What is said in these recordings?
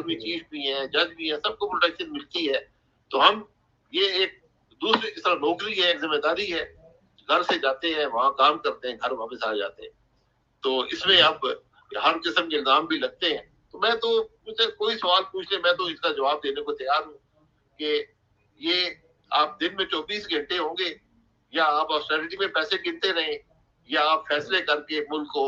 Chief بھی ہیں, جج بھی ہیں, سب کو پروٹیکشن ملتی ہے. تو ہم یہ ایک دوسری اس طرح نوکری ہے, ایک ذمہ داری ہے. گھر سے جاتے ہیں, وہاں کام کرتے ہیں, گھر واپس آ جاتے ہیں. تو اس میں اب ہر قسم کے الزام بھی لگتے ہیں. تو میں تو مجھے کوئی سوال پوچھ لے, میں تو اس کا جواب دینے کو تیار ہوں کہ یہ آپ دن میں 24 گھنٹے ہوں گے, یا آپ آسٹریٹی میں پیسے گنتے رہیں, یا آپ فیصلے کر کے ملک کو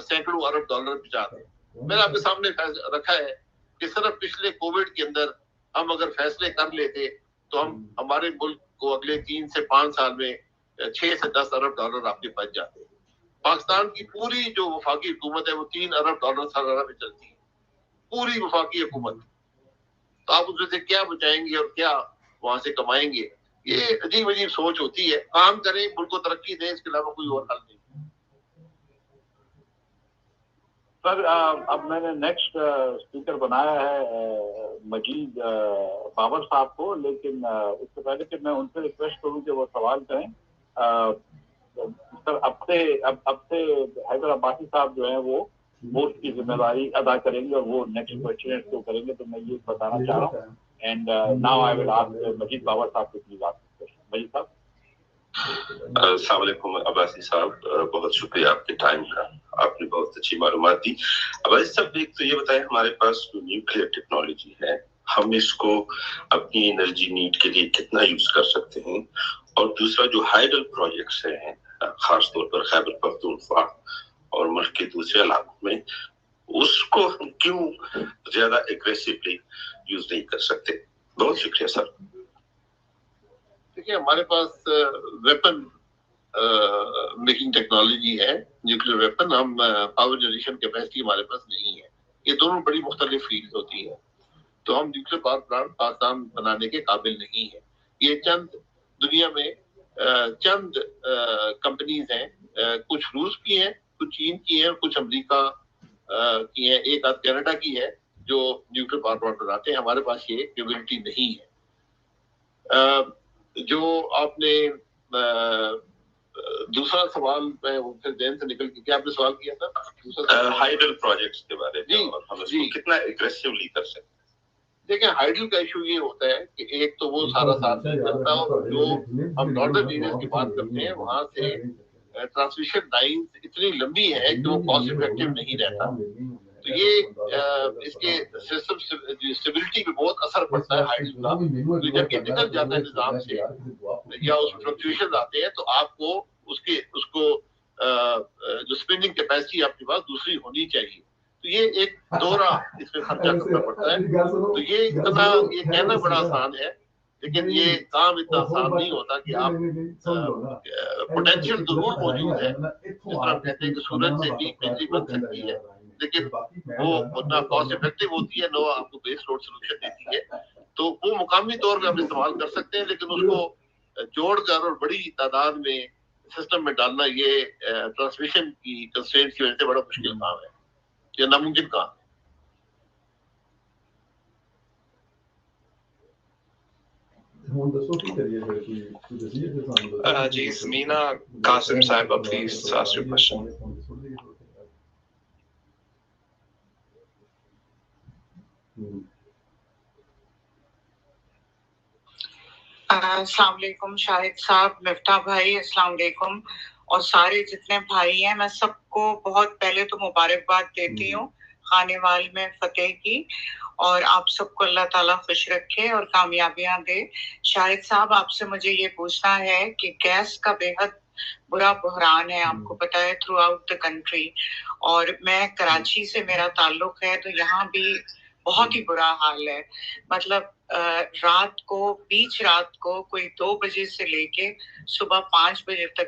سینکڑوں ارب ڈالر بچا دیں. میں نے آپ کے سامنے رکھا ہے کہ صرف پچھلے کووڈ کے اندر ہم اگر فیصلے کر لیتے تو ہمارے ملک کو اگلے 3 سے 5 سال میں 6 سے 10 ارب ڈالر آپ کے بچ جاتے. پاکستان کی پوری جو وفاقی حکومت ہے وہ 3 ارب ڈالر سالانہ میں چلتی ہے, پوری وفاقی حکومت. تو آپ اس میں سے کیا بچائیں گے اور کیا وہاں سے کمائیں گے؟ یہ عجیب عجیب سوچ ہوتی ہے. کام کریں, ملک کو ترقی دیں, اس کے علاوہ کوئی اور حل نہیں. سر اب میں نے نیکسٹ اسپیکر بنایا ہے مجید بابر صاحب کو, لیکن اس سے پہلے کہ میں ان سے ریکویسٹ کروں کہ وہ سوال کریں, سر اب سے حیدر عباسی صاحب جو ہیں وہ ووٹ کی ذمہ داری ادا کریں گے اور وہ نیکسٹ کوشچن کو کریں گے. تو میں یہ بتانا چاہ رہا ہوں. And now I will ask Majeed Babar صاحب کو پلیز آسک مجید صاحب. السلام علیکم عباسی صاحب, بہت شکریہ آپ کے ٹائم کا, آپ نے بہت اچھی معلومات دی. عباسی صاحب ایک تو یہ بتائیں, ہمارے پاس جو نیوکلیئر ٹیکنالوجی ہے ہم اس کو اپنی انرجی نیڈ کے لیے کتنا یوز کر سکتے ہیں, اور دوسرا جو ہائیڈل پروجیکٹس ہیں خاص طور پر خیبر پختونخوا اور ملک کے دوسرے علاقوں میں, اس کو ہم کیوں زیادہ ایگریسولی یوز نہیں کر سکتے؟ بہت شکریہ سر. دیکھیے ہمارے پاس ویپن میکنگ ٹیکنالوجی ہے, نیوکلیئر ویپن. ہم پاور جنریشن کیپیسٹی ہمارے پاس نہیں ہے. یہ دونوں بڑی مختلف فیلڈ ہوتی ہیں. تو ہم نیوکلیئر پاور پلانٹ پاکستان بنانے کے قابل نہیں ہیں. یہ چند دنیا میں چند کمپنیز ہیں, کچھ روس کی ہیں, کچھ چین کی ہیں, کچھ امریکہ کی ہیں, ایک آدھ کینیڈا کی ہے جو نیوکلیئر پاور پلانٹ بناتے ہیں. ہمارے پاس یہ کیپیبلٹی نہیں ہے. جو آپ نے دوسرا سوال میں پھر ذہن سے نکل کے, کیا آپ نے سوال کیا تھا؟ ہائیڈل پروجیکٹس کے بارے میں, اور ہم اس کو کتنا ایگریسولی کر سکتے ہیں. دیکھیں ہائیڈل کا ایشو یہ ہوتا ہے کہ ایک تو وہ سارا ساتھ نہیں کرتا, اور جو ہم نارڈرن ایریاز کی بات کرتے ہیں وہاں سے ٹرانسمیشن لائن اتنی لمبی ہے کہ وہ کاسٹ افیکٹو نہیں رہتا. تو یہ اس کے سسٹم اسٹیبلٹی پہ بہت اثر پڑتا ہے ہائیڈل کا. تو جب یہ نکل جاتا ہے نظام سے یا اس میں فلکچویشن آتے ہیں, تو آپ کو اس کو جو اسپیننگ کیپیسٹی آپ کے پاس دوسری ہونی چاہیے. تو یہ ایک دورہ اس میں خرچہ کرنا پڑتا ہے. تو یہ کہنا بڑا آسان ہے, لیکن یہ کام اتنا آسان نہیں ہوتا کہ آپ پوٹینشیل ضرور موجود ہے. جس طرح ہم کہتے ہیں کہ سورج سے بھی بجلی بن سکتی ہے, لیکن وہ نہ کاسٹ افیکٹو ہوتی ہے, نہ آپ کو بیس لوڈ سولوشن دیتی ہے. تو وہ مقامی طور پہ ہم استعمال کر سکتے ہیں, لیکن اس کو جوڑ کر اور بڑی تعداد میں سسٹم میں ڈالنا یہ ٹرانسمیشن کی کنسٹرینٹ کی وجہ سے بڑا مشکل کام ہے, یہ ناممکن کام ہے. جی زمینہ قاسم صاحبہ پلیز ask your question. السلام علیکم شاہد صاحب, مفتاح بھائی السلام علیکم, اور سارے جتنے بھائی ہیں, میں سب کو بہت پہلے تو مبارکباد دیتی ہوں خانے وال میں فتح کی, اور آپ سب کو اللہ تعالیٰ خوش رکھے اور کامیابیاں دے. شاہد صاحب آپ سے مجھے یہ پوچھنا ہے کہ گیس کا بے حد برا بحران ہے, آپ کو پتا ہے, تھرو آؤٹ دا کنٹری, اور میں کراچی سے میرا تعلق ہے, تو یہاں بھی بہت ہی برا حال ہے. مطلب رات کو بیچ رات کو کوئی 2 بجے سے لے کے صبح 5 بجے تک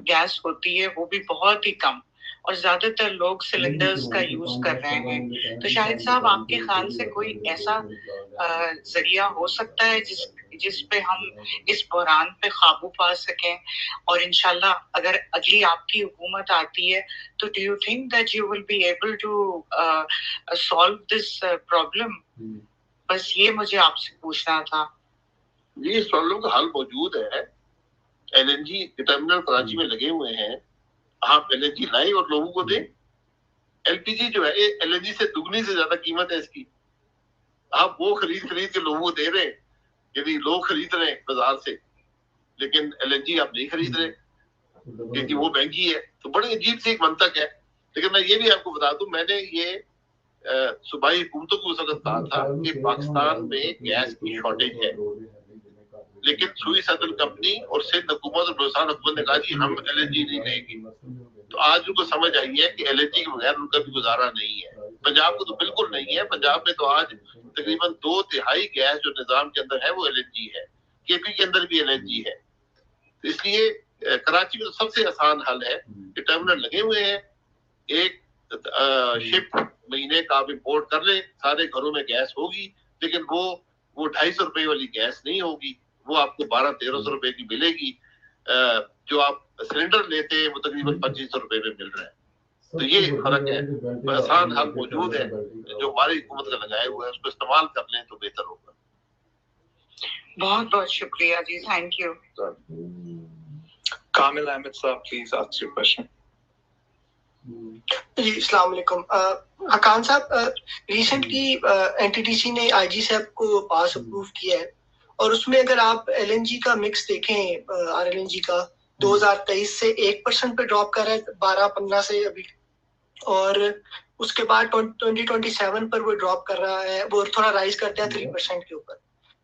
گیس ہوتی ہے, وہ بھی بہت ہی کم, اور زیادہ تر لوگ سلنڈرز کا یوز کر رہے ہیں. تو شاہد صاحب آپ کے خیال سے کوئی ایسا ذریعہ ہو سکتا ہے جس پہ ہم اس بحران پہ قابو پا سکیں, اور انشاءاللہ اگر اگلی آپ کی حکومت آتی ہے تو do you think that you will be able to solve this problem? بس یہ مجھے آپ سے پوچھنا تھا. جی اس پرابلم کا حل موجود ہے. L N G terminal Karachi میں لگے ہوئے ہیں, آپ ایل این جی لائیں اور لوگوں کو دیں. ایل پی جی جو ہے ایل این جی سے دگنی سے زیادہ قیمت ہے اس کی, آپ وہ خرید کے لوگوں کو دے رہے ہیں، یعنی لوگ خرید رہے ہیں بازار سے، لیکن LNG آپ نہیں خرید رہے کیونکہ وہ مہنگی ہے. تو بڑی عجیب سی ایک منطق ہے. لیکن میں یہ بھی آپ کو بتا دوں، میں نے یہ صوبائی حکومتوں کو اس وقت کہا تھا کہ پاکستان میں گیس کی شارٹیج ہے، لیکن سوئی سدرن کمپنی اور سندھ حکومت اور بلوچستان حکومت نے کہا جی ہم LNG نہیں لیں گے. تو آج ان کو سمجھ آئی ہے کہ LNG کے بغیر ان کا بھی گزارا نہیں ہے. پنجاب کو تو بالکل نہیں ہے. پنجاب میں تو آج تقریباً 2/3 گیس جو نظام کے اندر ہے وہ LNG ہے. KP کے اندر بھی LNG ہے. تو اس لیے کراچی میں تو سب سے آسان حل ہے کہ ٹرمینل لگے ہوئے ہیں، ایک شپ مہینے کا آپ امپورٹ کر لیں، سارے گھروں میں گیس ہوگی، لیکن وہ 250 روپے والی گیس نہیں ہوگی، وہ آپ کو 1200-1300 روپے کی ملے گی. جو آپ سلنڈر لیتے ہیں وہ تقریباً 2500 روپے میں مل رہا ہے. تو یہ فرق ہے. آسان حل موجود ہے جو ہماری حکومت کا لگائے ہوا ہے، اس کو استعمال کر لیں تو بہتر ہوگا. بہت بہت شکریہ جی، تھینک یو. Kamil Ahmed صاحب please ask your question. جی السلام علیکم. حقان صاحب، ریسنٹلی NTDC نے IG صاحب کو پاس اپروو کیا ہے، اور اس میں اگر آپ LNG کا مکس دیکھیں RLNG کا 2023 سے 1% پہ ڈراپ کر رہا ہے 12-15 سے ابھی، اور اس کے بعد 2027 پر وہ ڈراپ کر رہا ہے، وہ تھوڑا رائز کرتا ہے 3% کے اوپر.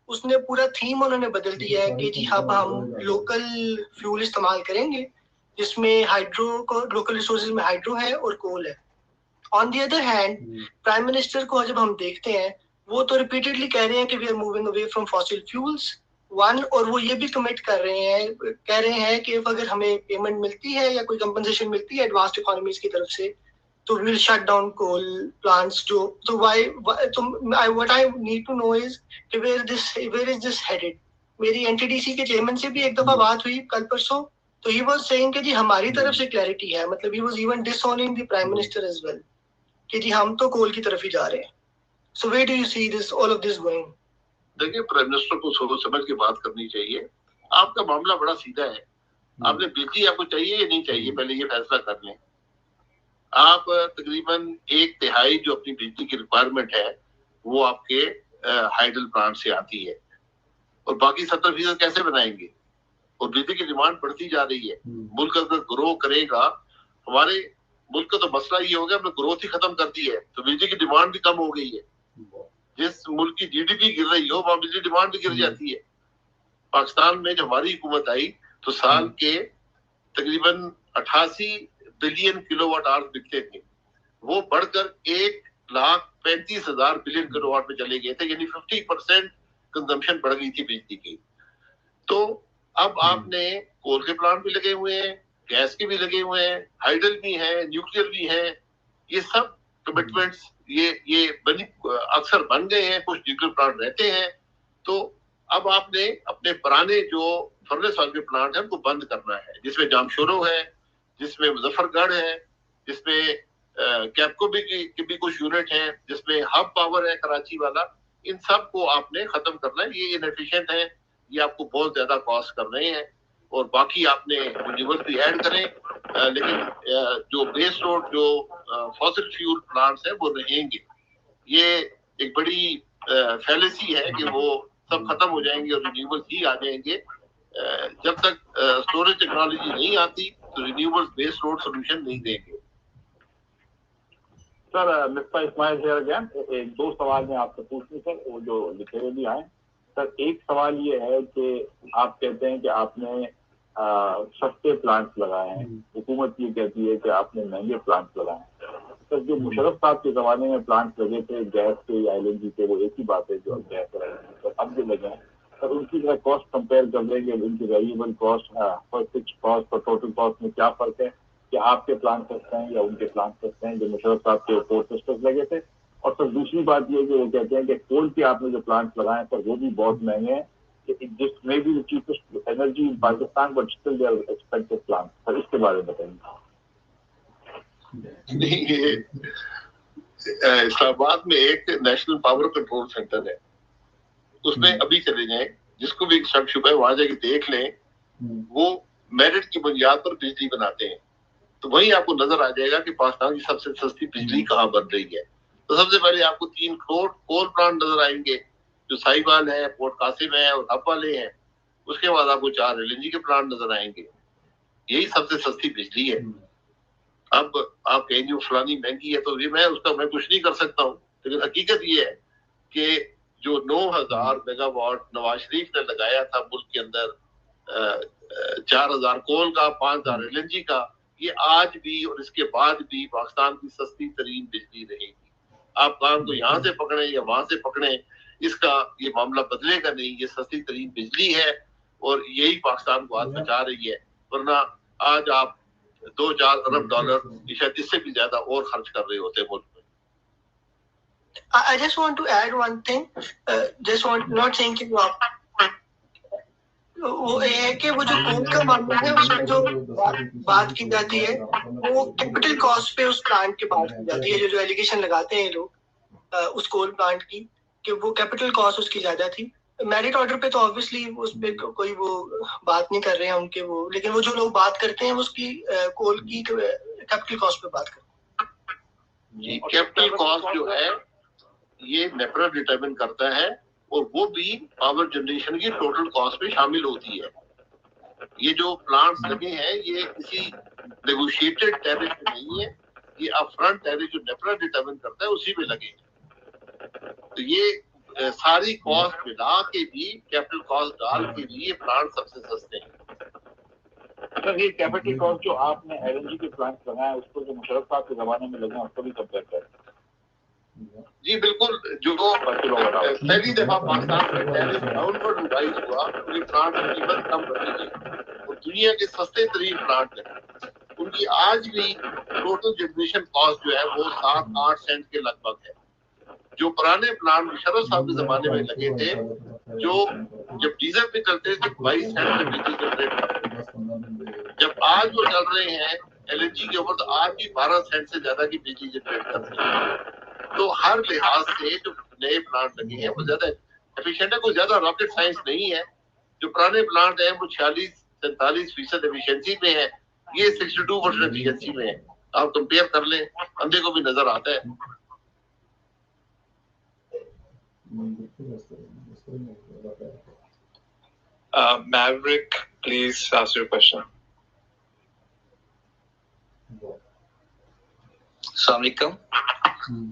اس نے پورا تھیم انہوں نے بدل دیا ہے کہ جی اب ہم لوکل فیول استعمال کریں گے، جس میں ہائیڈرو کو لوکل ریسورسز میں ہائیڈرو ہے اور کول ہے. On the other hand prime minister کو جب ہم دیکھتے ہیں وہ تو ریپیٹڈلی کہہ رہے ہیں کہ we are moving away from fossil fuels one, اور وہ یہ بھی کمٹ کر رہے ہیں، کہہ رہے ہیں کہ اگر ہمیں پیمنٹ ملتی ہے یا کوئی کمپنسیشن ملتی ہے ایڈوانسڈ اکانومیز کی طرف سے تو وی ول شٹ ڈاؤن کول پلانٹس. جو تو what I need to know is کہ where is this headed. میری NTDC کے چیئرمین سے بھی ایک دفعہ بات ہوئی کل پرسوں، تو he was saying کہ جی ہماری طرف سے کلیئرٹی ہے، مطلب he was even disowning the prime minister as well کہ جی ہم تو کول کی طرف ہی جا رہے ہیں. So where do you see this all of this going? دیکھیں پرائم منسٹر کو سوچ سمجھ کے بات کرنی چاہیے. آپ کا معاملہ بڑا سیدھا ہے. آپ نے بجلی آپ کو چاہیے یا نہیں چاہیے پہلے یہ فیصلہ کر لیں. آپ تقریباً 1/3 جو اپنی بجلی کی ریکوائرمنٹ ہے وہ آپ کے ہائیڈل پلانٹ سے آتی ہے، اور باقی 70% کیسے بنائیں گے؟ اور بجلی کی ڈیمانڈ بڑھتی جا رہی ہے. ملک اگر گرو کرے گا، ہمارے ملک کا تو مسئلہ یہ ہو گیا ہم نے گروتھ ہی ختم کر دی ہے تو بجلی کی ڈیمانڈ بھی کم ہو گئی ہے. جس ملک کی GDP گر رہی ہو وہاں بجلی ڈیمانڈ بھی گر جاتی ہے. پاکستان میں جب ہماری حکومت آئی تو سال کے تقریباً 88 بلین کلو واٹ آور بکتے تھے، وہ بڑھ کر 1,35,000 بلین کلو واٹ میں چلے گئے تھے، یعنی 50% کنزمپشن بڑھ گئی تھی بجلی کی. تو اب آپ نے کول کے پلانٹ بھی لگے ہوئے ہیں، گیس کے بھی لگے ہوئے ہیں، ہائیڈل بھی ہیں، نیوکلیر بھی ہیں. یہ سب کمٹمنٹس یہ اکثر بن گئے ہیں. کچھ نیوکلیر پلانٹ رہتے ہیں. تو اب آپ نے اپنے پرانے جو فرنس والے پلانٹ ہیں ان کو بند کرنا ہے، جس میں جامشورو ہے، جس میں مظفر گڑھ ہے، جس میں کیپکو کی بھی کچھ یونٹ ہیں، جس میں ہب پاور ہے کراچی والا. ان سب کو آپ نے ختم کرنا ہے. یہ انفیشینٹ ہے، یہ آپ کو بہت زیادہ کاسٹ کر رہے ہیں. اور باقی آپ نے رینیوبل بھی ایڈ کریں، لیکن جو بیس لوڈ جو فاسل فیول پلانٹس ہیں وہ رہیں گے. یہ ایک بڑی فیلیسی ہے کہ وہ سب ختم ہو جائیں گے اور رینیوبل ہی آ جائیں گے. جب تک اسٹوریج ٹیکنالوجی نہیں آتی تو رینیوبل بیس لوڈ سولوشن نہیں دیں گے. سر مسٹر اسماعیل ہیئر اگین، ایک دو سوال میں آپ سے پوچھنے سر، وہ جو لکھے ہوئے بھی آئے. سر ایک سوال یہ ہے کہ آپ کہتے ہیں کہ آپ نے سستے پلانٹس لگائے ہیں، حکومت یہ کہتی ہے کہ آپ نے مہنگے پلانٹس لگائے ہیں. سر جو مشرف صاحب کے زمانے میں پلانٹس لگے تھے گیس کے یا LNG کے، وہ ایک ہی بات ہے جو اب گیس لگے ہیں. اب جو لگے ہیں سر ان کی ذرا کاسٹ کمپیئر کر لیں گے، ان کی ویریبل کاسٹ اور فکسڈ کاسٹ اور ٹوٹل کاسٹ میں کیا فرق ہے کہ آپ کے پلانٹ سستے ہیں یا ان کے پلانٹ سستے ہیں جو مشرف صاحب کے 4 سسٹرز لگے تھے. اور سر دوسری بات یہ کہ وہ کہتے ہیں کہ کول کے آپ نے جو پلانٹ لگائے ہیں سر وہ بھی بہت مہنگے ہیں، جس میں بھی cheapest energy in Pakistan but still they are expensive plant. Sir اس کے بارے میں بتائیے. نہیں، یہ اسلام آباد میں ایک نیشنل پاور کنٹرول سینٹر ہے، اس میں ابھی چلے جائیں، جس کو بھی شک شبہ ہے وہاں جا کے دیکھ لیں. وہ میرٹ کی بنیاد پر بجلی بناتے ہیں، تو وہیں آپ کو نظر آ جائے گا کہ پاکستان کی سب سے سستی بجلی کہاں بن رہی ہے. तो सबसे पहले आपको 3 कोल प्लांट नजर आएंगे जो साहिवाल है, पोर्ट कासिम है और हब वाले हैं। उसके बाद आपको 4 LNG के प्लांट नजर आएंगे। यही सबसे सस्ती बिजली है। अब आप कहेंगे फलानी महंगी है, तो ये मैं कुछ नहीं कर सकता हूँ, लेकिन हकीकत ये है कि जो 9,000 मेगावाट नवाज शरीफ ने लगाया था मुल्क के अंदर, 4,000 कोल का, 5,000 LNG का, ये आज भी और इसके बाद भी पाकिस्तान की सस्ती तरीन बिजली रहेगी। आप काम को यहाँ से पकड़े या वहां से पकड़े, इसका ये मामला बदलेगा नहीं। ये सस्ती तरीन बिजली है और यही पाकिस्तान को आज बचा रही है, वरना आज आप 2-4 अरब डॉलर शायद इससे भी ज्यादा और खर्च कर रहे होते मुल्क में। I just want to add one thing. Not saying कि वो ये है कि वो जो कोल का मामला है उसमें जो बात की जाती है वो कैपिटल कॉस्ट पे उस प्लांट के बात की जाती है। जो एलिगेशन लगाते हैं लोग उस कोल प्लांट की कि वो कैपिटल कॉस्ट उसकी ज्यादा थी। मेरिट ऑर्डर पे तो ऑब्वियसली उस पे कोई वो बात नहीं कर रहे हैं उनके वो, लेकिन वो जो लोग बात करते हैं उसकी कोल की कैपिटल कॉस्ट पे बात करते हैं। कैपिटल कॉस्ट जो है ये नेपरा डिटरमिन करता है और वो भी पावर जनरेशन की टोटल कॉस्ट में शामिल होती है। ये जो प्लांट्स लगे हैं ये किसी नेगोशिएटेड टैरिफ में नहीं है, ये अपफ्रंट टैरिफ जो नेपरा डिटरमिन करता है उसी में लगे। तो ये सारी कॉस्ट मिला के भी, कैपिटल कॉस्ट डाल के भी ये प्लांट सबसे सस्ते हैं। सर ये कैपिटल कॉस्ट जो आपने LNG के प्लांट लगाया उसको जो मुशर्रफ साहब के जमाने में लगे उसको भी कंपेयर करें। जी बिल्कुल, जो पहली दफा पाकिस्तान में टैरिफ डाउनवर्ड रिवाइज हुआ, उनके प्लांट की कीमत कम बढ़ी है और दुनिया के सस्ते तरीन प्लांट है। उनकी आज भी टोटल जनरेशन कॉस्ट जो है वो 7-8 सेंट के लगभग है। जो पुराने प्लांट मुशर्रफ साहब के जमाने में लगे थे, जो जब डीजल पे चलते थे 22 सेंट में बिजली जनरेट करते, जब आज वो चल रहे हैं LNG के ऊपर तो आज भी 12 सेंट से ज्यादा की बिजली जनरेट करते हैं। तो हर लिहाज से जो नए प्लांट लगे हैं वो ज्यादा एफिशिएंट है, कोई ज्यादा रॉकेट साइंस नहीं है। जो पुराने प्लांट है वो 46-47% एफिशिएंसी में है, ये 62% एफिशिएंसी में है। आप कंपेयर कर लें, अंधे को भी नजर आता है। Maverick, please ask your question. अस्सलाम वालेकुम।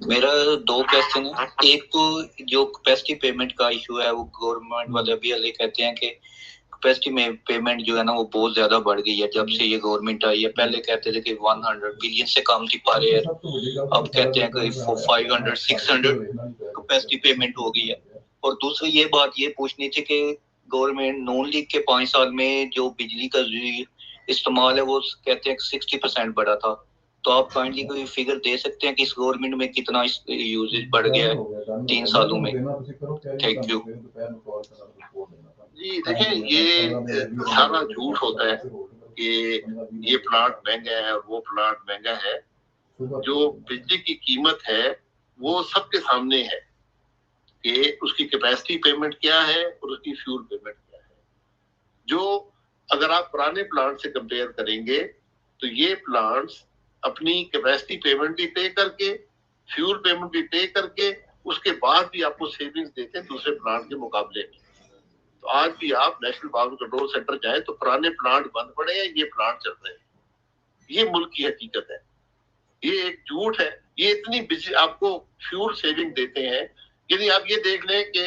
मेरा 2 क्वेश्चन है। एक तो जो कैपेसिटी पेमेंट का इशू है वो गवर्नमेंट वाले अभी कहते हैं कि कैपेसिटी में पेमेंट जो है ना वो बहुत ज्यादा बढ़ गई है जब से ये गवर्नमेंट आई है। पहले कहते थे कि 100 बिलियन से कम थी पर ईयर, अब कहते हैं कि 500-600 कैपेसिटी पेमेंट हो गई है। और दूसरी ये बात ये पूछनी थी कि गवर्नमेंट नून लीग के 5 साल में जो बिजली का इस्तेमाल है वो कहते हैं 60% बढ़ा था। तो आप काइंडली कोई फिगर दे सकते हैं कि इस गवर्नमेंट में कितना यूजेज बढ़ गया है 3 सालों में? Thank you. जी देखें, ये सारा झूठ होता है कि ये प्लांट महंगा है और वो प्लांट महंगा है। जो बिजली की कीमत है वो सबके सामने है कि उसकी कैपेसिटी पेमेंट क्या है और उसकी फ्यूल पेमेंट क्या है। जो अगर आप पुराने प्लांट से कंपेयर करेंगे तो ये प्लांट्स अपनी कैपेसिटी पेमेंट भी पे करके, फ्यूल पेमेंट भी पे करके, उसके बाद भी आपको सेविंग्स देते हैं दूसरे प्लांट के मुकाबले में। तो आज भी आप नेशनल पावर कंट्रोल सेंटर जाए तो पुराने प्लांट बंद पड़े हैं, ये प्लांट चल रहे हैं। ये मुल्क की हकीकत है, ये एक झूठ है। ये इतनी बिजली आपको फ्यूल सेविंग देते हैं। यदि आप ये देख लें कि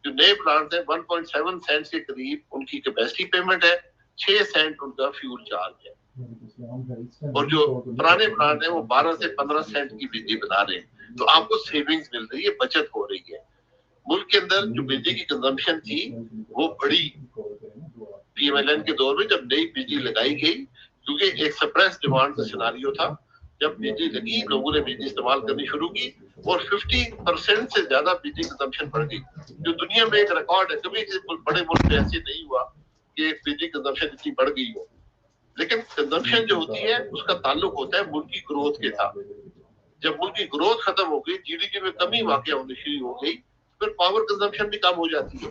जो नए प्लांट है 1.7 सेंट के करीब उनकी कैपेसिटी पेमेंट है, 6 सेंट उनका फ्यूल चार्ज है, और जो पुराने प्लांट है वो 12 से 15 सेंट की बिजली बना रहे हैं। तो आपको सेविंग्स मिल रही है, बचत हो रही है। मुल्क के अंदर जो बिजली की कंजम्पशन थी वो बढ़ी PMLN के दौर में, जब नई बिजली लगाई गई, क्योंकि एक सप्रेस डिमांड का सिनारियो था। जब बिजली लगी, लोगों ने बिजली इस्तेमाल करनी शुरू की और 50% से ज्यादा बिजली कंजम्पशन बढ़ गई, जो दुनिया में एक रिकॉर्ड है। कभी बड़े मुल्क में ऐसे नहीं हुआ कि बिजली कंजम्पशन इतनी बढ़ गई हो। लेकिन कंजम्पशन जो होती है उसका ताल्लुक होता है मुल्क की ग्रोथ के साथ। जब मुल्क की ग्रोथ खत्म हो गई, GDP में कमी वाक़या होनी शुरू हो गई, फिर पावर कंजम्पशन भी कम हो जाती है।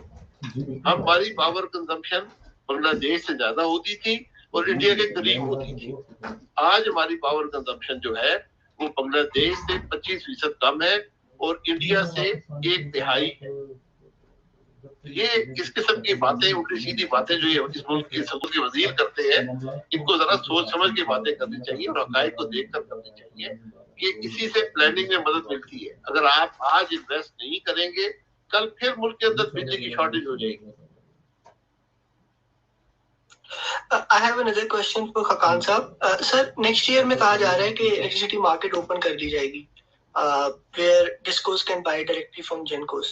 हमारी पावर कंजम्पशन बांग्लादेश से ज्यादा होती थी और इंडिया के करीब होती थी। आज हमारी पावर कंजम्पशन जो है वो बांग्लादेश से 25% कम है اور انڈیا سے 1/3 ہے. یہ اس قسم کی باتیں, الٹی سیدھی باتیں جو یہ اس ملک کے صدر کے وزیر کرتے ہیں, ان کو ذرا سوچ سمجھ کے باتیں کرنی چاہیے اور حقائق کو دیکھ کر کرنی چاہیے کہ اسی سے پلاننگ میں مدد ملتی ہے. اگر آپ آج انویسٹ نہیں کریں گے, کل پھر ملک کے اندر بجلی کی شارٹیج ہو جائے گی. I have another question for Khaqan صاحب. سر نیکسٹ ایئر میں کہا جا رہا ہے کہ الیکٹریسٹی مارکیٹ اوپن کر دی جائے گی where discos can buy directly from gencos.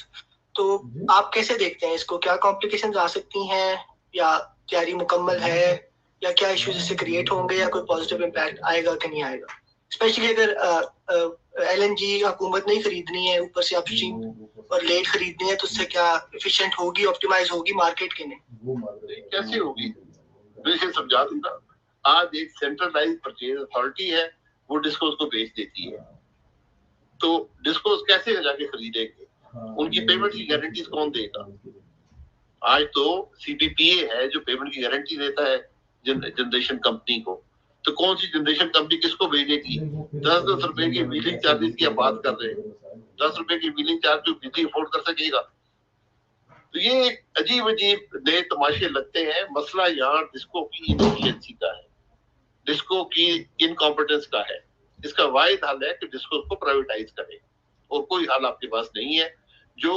تو آپ کیسے دیکھتے ہیں اس کو؟ کیا کمپلیکیشنز آ سکتی ہیں یا تیاری مکمل ہے یا کیا ایشوز اس سے کریٹ ہوں گے یا کوئی پازیٹیو امپیکٹ آئے گا کہ نہیں آئے گا؟ اسپیشلی اگر ایل این جی حکومت نہیں خریدنی ہے, اوپر سے اپ اسٹریم اور لیٹ خریدنی ہے, تو اس سے کیا ایفیشینٹ ہوگی, آپٹیمائز ہوگی مارکیٹ کے نہیں؟ کیسے ہوگی؟ میں سمجھا دوں گا. آج ایک سینٹرلائز پرچیز اتھارٹی ہے, وہ ڈسکوز کو بیچ دیتی ہے. تو ڈسکوز کیسے جا کے خریدیں گے؟ ان کی پیمنٹ کی گارنٹیز کون دے گا؟ آج تو سی پی پی اے ہے جو پیمنٹ کی گارنٹی دیتا ہے جنریشن کمپنی کو. تو کون سی جنریشن کمپنی کس کو بھیجے گی؟ 10 روپے کی ویلنگ چارجز کی آپ بات کر رہے ہیں. 10 روپے کی ویلنگ چارج جو بجلی افورڈ کر سکے گا؟ تو یہ ایک عجیب عجیب نئے تماشے لگتے ہیں. مسئلہ یہاں ڈسکو کی انفیشنسی کا ہے, ڈسکو کی انکمپیٹنس کا ہے. اس کا واحد حل ہے کہ ڈسکو کو پرائیویٹائز کرے, اور کوئی حل آپ کے پاس نہیں ہے. جو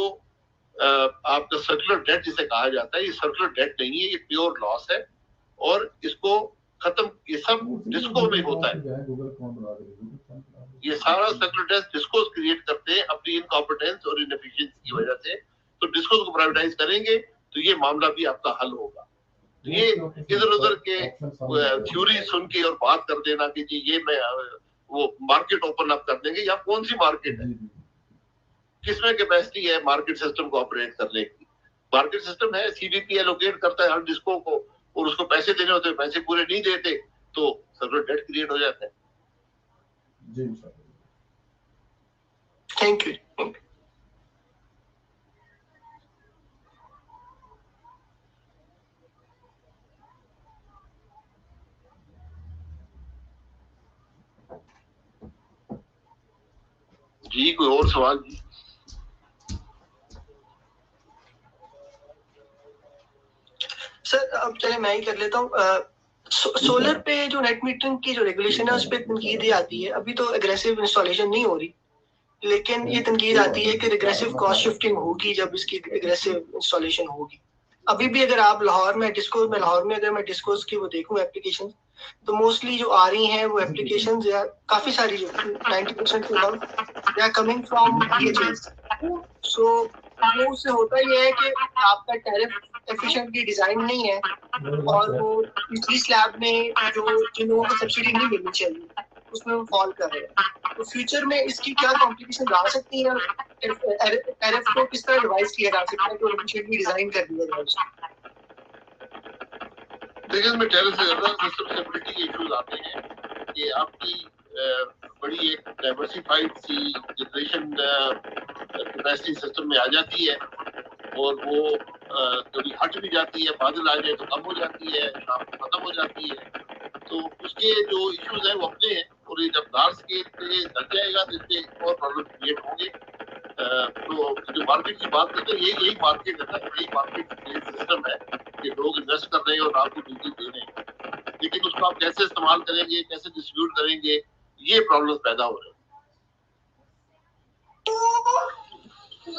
آپ کا سرکولر ڈیٹ جسے کہا جاتا ہے, یہ سرکولر ڈیٹ نہیں ہے, یہ پیور لاس ہے, اور اس کو ختم, یہ سب ڈسکو میں ہوتا ہے. یہ سارا سرکولر ڈیٹ ڈسکو کریٹ کرتے ہیں اپنی انکمپیٹنس اور انفیشنسی کی وجہ سے. تو ڈسکو کو پرائیویٹائز کریں گے تو یہ معاملہ بھی آپ کا حل ہوگا. یہ ادھر ادھر کے تھیوری سن کے اور بات کر دینا کہ جی یہ میں وہ مارکیٹ اوپن اپ کر دیں گے, یا کون سی مارکیٹ ہے؟ کس میں کیپیسٹی ہے مارکیٹ سسٹم کو آپریٹ کرنے کی؟ مارکیٹ سسٹم ہے, سی بی پی ایلوکیٹ کرتا ہے ہر ڈسکو کو, اور اس کو پیسے دینے ہوتے ہیں, پیسے پورے نہیں دیتے تو سرور ڈیٹ کریٹ ہو جاتا ہے. Thank you. جی کوئی اور سوال؟ جی سر اب چلے میں ہی کر لیتا ہوں. سولر پہ جو نیٹ میٹرنگ کی جو ریگولیشن ہے اس پہ تنقید یہ آتی ہے, ابھی تو اگریسو انسٹالیشن نہیں ہو رہی, لیکن یہ تنقید آتی ہے کہ ریگریسو کاسٹ شفٹنگ ہوگی جب اس کی اگریسو انسٹالیشن ہوگی. ابھی بھی اگر آپ لاہور میں اگر میں ڈسکوز کی وہ دیکھوں اپلیکیشن, تو موسٹلی جو آ رہی ہیں وہ اپلیکیشنز یا کافی ساری جو 90% کے above they are coming from DHS. So وہ اس سے ہوتا یہ ہے کہ آپ کا ٹیرف ایفیشینٹلی ڈیزائن نہیں ہے, اور وہ پچھلی سلیب میں جو جن لوگوں کو سبسڈی نہیں ملنی چاہیے اس میں وہ فال کر رہے ہیں. تو فیوچر میں اس کی کیا کمپلیکیشن آ سکتی ہیں, ٹیرف کو کس طرح ریوائز کیا جا سکتا ہے کہ ایفیشینٹلی ڈیزائن کر دیا جائے؟ دیکھیں میں ٹیرف سے زیادہ سسٹم سیکورٹی کے ایشوز آتے ہیں کہ آپ کی بڑی ایک ڈائیورسیفائڈ سی جنریشن کیپیسٹی سسٹم میں آ جاتی ہے, اور وہ کبھی ہٹ بھی جاتی ہے, بادل آ جائے تو کم ہو جاتی ہے, شام کو ختم ہو جاتی ہے. تو اس کے جو ایشوز ہیں وہ اپنے ہیں, اور یہ جب لارج اسکیل پہ لگ جائے گا تو اس سے اور پرابلم کریٹ ہوں گے. تو جو مارکیٹ کی بات کرتے ہیں یہی مارکیٹ ہے نا, یہی مارکیٹ سسٹم ہے کہ لوگ انویسٹ کر رہے ہیں اور آپ کو بجلی دے رہے ہیں, لیکن اس کو آپ کیسے استعمال کریں گے, کیسے ڈسٹریبیوٹ کریں گے, یہ پرابلم پیدا ہو رہے ہیں.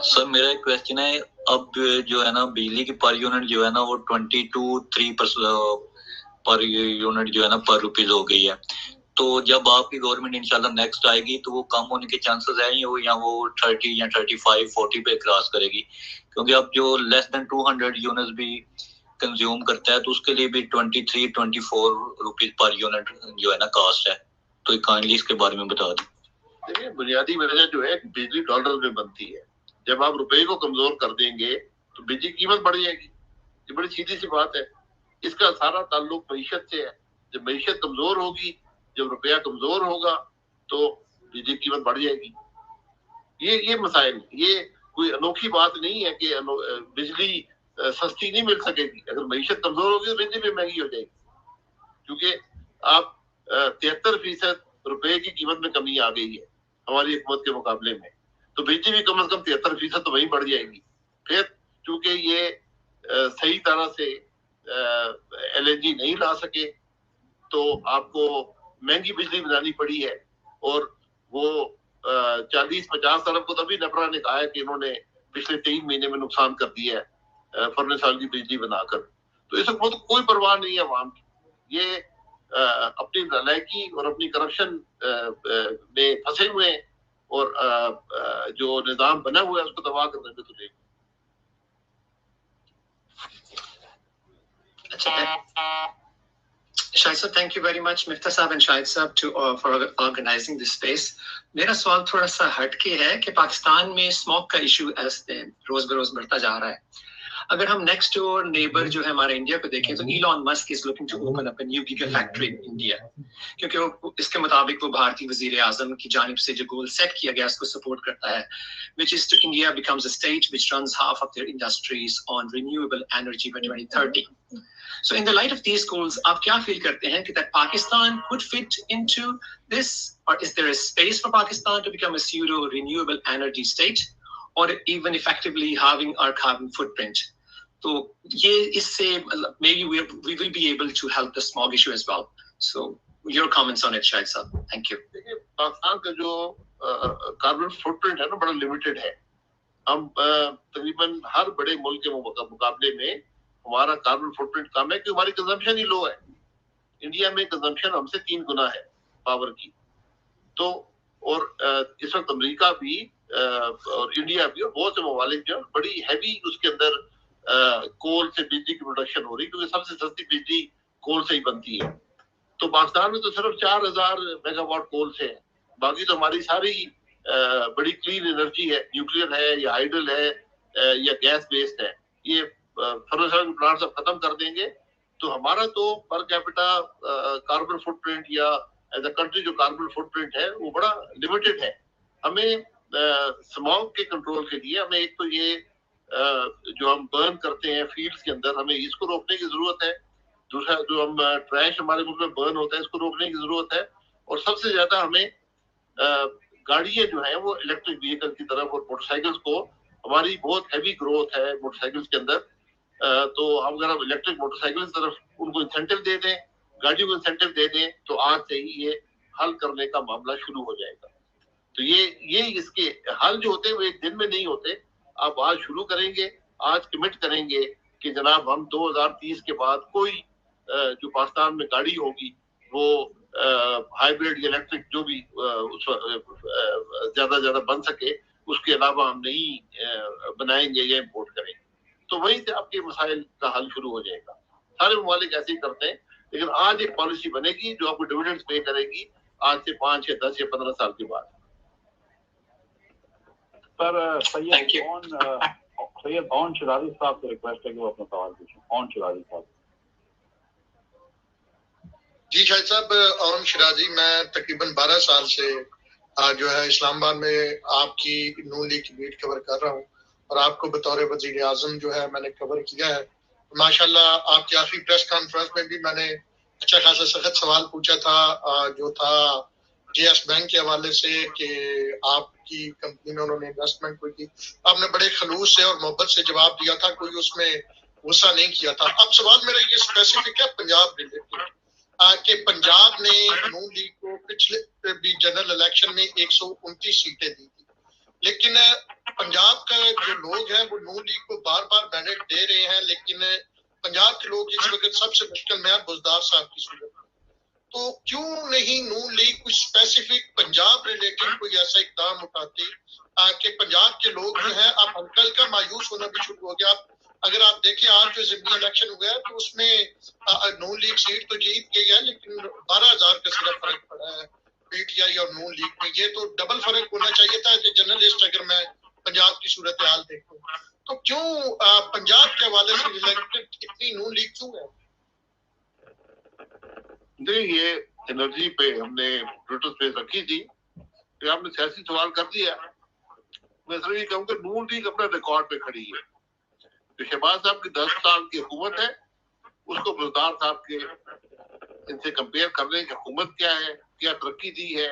سر میرا ایک کویسچن ہے, اب جو ہے نا بجلی کی پر یونٹ جو ہے نا وہ 22.3 پر یونٹ جو ہے نا پر روپیز ہو گئی ہے. تو جب آپ کی گورنمنٹ انشاءاللہ نیکسٹ آئے گی تو وہ کم ہونے کے چانسز ہیں یا وہ 30 یا 35 40 پہ کراس کرے گی؟ کیونکہ اب جو لیس دین 200 یونٹس بھی کنزیوم کرتا ہے تو اس کے لیے بھی 23-24 روپیز پر یونٹ جو ہے نا کاسٹ ہے. تو کائنڈلی اس کے بارے میں بتا دیں. دیکھیں بنیادی وجہ جو ہے بجلی ڈالر میں بنتی ہے. جب آپ روپے کو کمزور کر دیں گے تو بجلی قیمت بڑھ جائے گی. یہ بڑی سیدھی سی بات ہے. اس کا سارا تعلق معیشت سے ہے. جب معیشت کمزور ہوگی, جب روپیہ کمزور ہوگا تو بجلی قیمت بڑھ جائے گی. یہ مسائل, یہ کوئی انوکھی بات نہیں ہے کہ بجلی سستی نہیں مل سکے گی. اگر معیشت کمزور ہوگی تو بجلی بھی مہنگی ہو جائے گی, کیونکہ آپ 73% روپے کی قیمت میں کمی آ گئی ہے ہماری حکومت کے مقابلے میں. تو बिजली भी कम से कम 73% तो वहीं बढ़ जाएगी। फिर चूंकि ये सही तरह से LNG नहीं ला सके तो आपको महंगी बिजली बनानी पड़ी है, और वो 40-50 अरब को तभी नेपरा ने कहा है कि इन्होंने पिछले 3 महीने में नुकसान कर दिया है फर्नेस ऑयल की बिजली बनाकर। तो इस वक्त कोई परवाह नहीं है अवाम की, ये अपनी नालायकी और अपनी करप्शन में फंसे हुए हैं, और जो निजाम बना हुआ है उसको तबाह करने में तुले। Shahid sir, thank you very much, Miftah साहब and Shahid साहब for organizing this space. मेरा सवाल थोड़ा सा हटके है कि पाकिस्तान में स्मोक का इशू रोज बरोज बढ़ता जा रहा है। अगर हम नेक्स्ट डोर नेबर जो है हमारे इंडिया को देखें तो Elon Musk is looking to open up a new gigafactory in India, क्योंकि वो इसके मुताबिक वो भारतीय वजीर आजम की जानिब से जो गोल सेट किया गया उसको सपोर्ट करता है, which is to India becomes a state which runs half of their industries on renewable energy by 2030. So in the light of these goals, आप क्या feel करते हैं कि that Pakistan could fit into this, or is there a space for Pakistan to become a pseudo renewable energy state, or even effectively halving our carbon footprint? तो ये इससे maybe we will be able to help the smog issue as well. So your comments on it, Shahid sahab. Thank you. देखिए पाकिस्तान का जो carbon footprint है ना बड़ा limited है। हम तकरीबन हर बड़े मुल्क के मुकाबले में हमारा कार्बन फुटप्रिंट कम है, क्योंकि हमारी कंजम्पशन ही लो है। इंडिया में कंजम्पशन हमसे 3 गुना है पावर की। तो और इस वक्त अमेरिका भी और इंडिया भी और बहुत से ममालिक जो बड़ी हैवी उसके अंदर कोल से बिजली की प्रोडक्शन हो रही, क्योंकि सबसे सस्ती बिजली कोल से ही बनती है। तो पाकिस्तान में तो सिर्फ 4000 मेगावाट कोल से है, बाकी तो हमारी सारी बड़ी क्लीन एनर्जी है, न्यूक्लियर है या हाइडल है या गैस बेस्ड है। ये फर्नेस प्लांट सब खत्म कर देंगे तो हमारा तो पर कैपिटा कार्बन फुटप्रिंट या एज अ कंट्री जो कार्बन फुटप्रिंट है वो बड़ा लिमिटेड है। हमें स्मॉग के कंट्रोल के लिए हमें एक तो ये जो हम बर्न करते हैं फील्ड्स के अंदर, हमें इसको रोकने की जरूरत है। दूसरा जो हम ट्रैश हमारे मुल्क में बर्न होता है इसको रोकने की जरूरत है, और सबसे ज्यादा हमें गाड़ियां जो है वो इलेक्ट्रिक व्हीकल की तरफ और मोटरसाइकिल्स को, हमारी बहुत हैवी ग्रोथ है मोटरसाइकिल्स के अंदर, तो हम अगर हम इलेक्ट्रिक मोटरसाइकिल की तरफ उनको इंसेंटिव दे दें, गाड़ियों को इंसेंटिव दे दें, तो आज से ही ये हल करने का मामला शुरू हो जाएगा। तो ये इसके हल जो होते हैं वो एक दिन में नहीं होते। आप आज शुरू करेंगे, आज कमिट करेंगे कि जनाब हम 2030 के बाद कोई जो पाकिस्तान में गाड़ी होगी वो हाइब्रिड इलेक्ट्रिक जो भी ज्यादा बन सके उसके अलावा हम नहीं बनाएंगे या इम्पोर्ट करेंगे, तो वहीं से आपके मसाइल का हल शुरू हो जाएगा। सारे ममालिक ऐसे ही करते हैं, लेकिन आज एक पॉलिसी बनेगी जो आपको डिविडेंड्स पे करेगी आज से 5 या 10 या 15 साल के बाद। सर सैयद ऑन शिराजी साहब से रिक्वेस्ट है कि वो अपना सवाल पूछें। ऑन शिराजी साहब। जी शाहिद साहब, ऑन शिराजी, मैं तकरीबन 12 साल से जो है इस्लामाबाद में आपकी नून लीग की मीट कवर कर रहा हूँ, और आपको बतौर वजीर आजम जो है मैंने कवर किया है। माशाल्लाह आपकी आखिरी प्रेस कॉन्फ्रेंस में भी मैंने अच्छा खासा सख्त सवाल पूछा था, जो था JS बैंक के हवाले से कि आपकी कंपनी में उन्होंने इन्वेस्टमेंट कोई की। आपने बड़े खलूस से और मोहब्बत से जवाब दिया था, कोई उसमें गुस्सा नहीं किया था। अब सवाल मेरा ये स्पेसिफिक है पंजाब रिलेटेड, कि पंजाब ने नून लीग को पिछले भी जनरल इलेक्शन में 129 सीटें दी थी, लेकिन पंजाब का जो लोग हैं वो नून लीग को बार बार मैंडेट दे रहे हैं, लेकिन पंजाब के लोग इस वक्त सबसे मुश्किल में बुजदार साहब की सूरत। तो क्यों नहीं नून लीग कुछ स्पेसिफिक पंजाब रिलेटेड कोई ऐसा इकदाम उठाती कि पंजाब के लोग जो है अब हल्का का मायूस होना भी शुरू हो गया। अगर आप देखें आज जो ज़िमनी इलेक्शन हुआ है तो उसमें नून लीग सीट तो जीत गई है, लेकिन 12,000 का सिर्फ फर्क पड़ा है PTI और नून लीग में। ये तो डबल फर्क होना चाहिए था जर्नलिस्ट अगर मैं पंजाब की सूरत हाल देखूं। तो क्यों पंजाब के हवाले से रिलेटेड इतनी नून लीग क्यों है? नहीं, ये एनर्जी पे हमने ट्विटर पे रखी थी कि आपने सियासी सवाल कर दिया। मैं सिर्फ ये कहूँगा नून लीग अपने रिकॉर्ड पे खड़ी है। तो शहबाज साहब की 10 साल की हुकूमत है, उसको बुजदार साहब के इनसे कंपेयर करने की हुकूमत क्या है, क्या तरक्की दी है,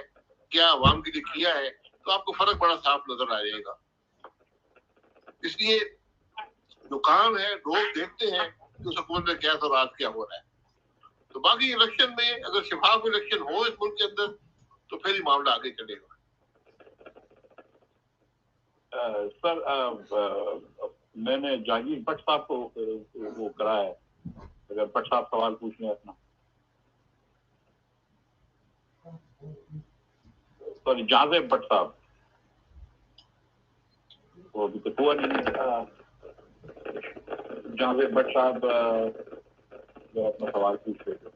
क्या आवाम के लिए किया है, تو آپ کو فرق بڑا صاف نظر آ جائے گا. اس لیے جو کام ہے لوگ دیکھتے ہیں کہ اس حکومت میں کیا اثرات کیا ہو رہا ہے. تو باقی الیکشن میں اگر شفاف الیکشن ہو اس ملک کے اندر تو پھر ہی معاملہ آگے چلے گا. سر میں نے جہانگیر بٹ صاحب کو وہ کرا ہے, اگر بٹ صاحب سوال پوچھ لیں اپنا. سوری جہاں بٹ صاحب وہ ابھی تو ہوا نہیں. جہاں بٹ صاحب اپنا سوال پوچھ رہے تھے.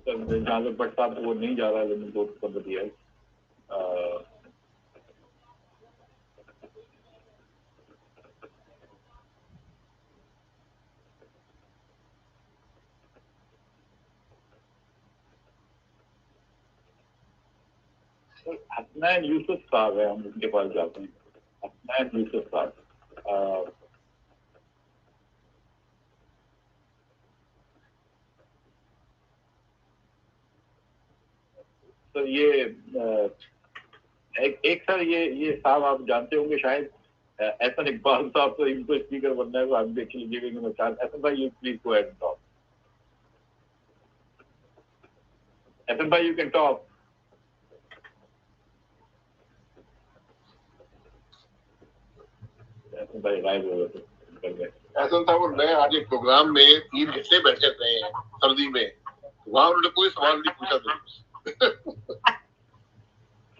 جہاں بٹ صاحب وہ نہیں جا رہا ہے لیکن دو سمبدی ہے. حسنین یوسف صاحب ہے, ہم ان کے پاس جاتے ہیں. حسنین یوسف صاحب سر یہ ایک سر یہ صاحب آپ جانتے ہوں گے شاید احسن اقبال صاحب, تو ان کو اسپیکر بننا ہے, آپ دیکھ لیجیے گا. میں چاہتا احسن بھائی you please go ahead talk. Ahsan بھائی یو کین ٹاک. احسن بھائی غائب ہو گئے. احسن صاحب میں آج ایک پروگرام میں 3 گھنٹے بیٹھے رہے ہیں سردی میں, وہاں انہوں نے کوئی سوال نہیں پوچھا تھا.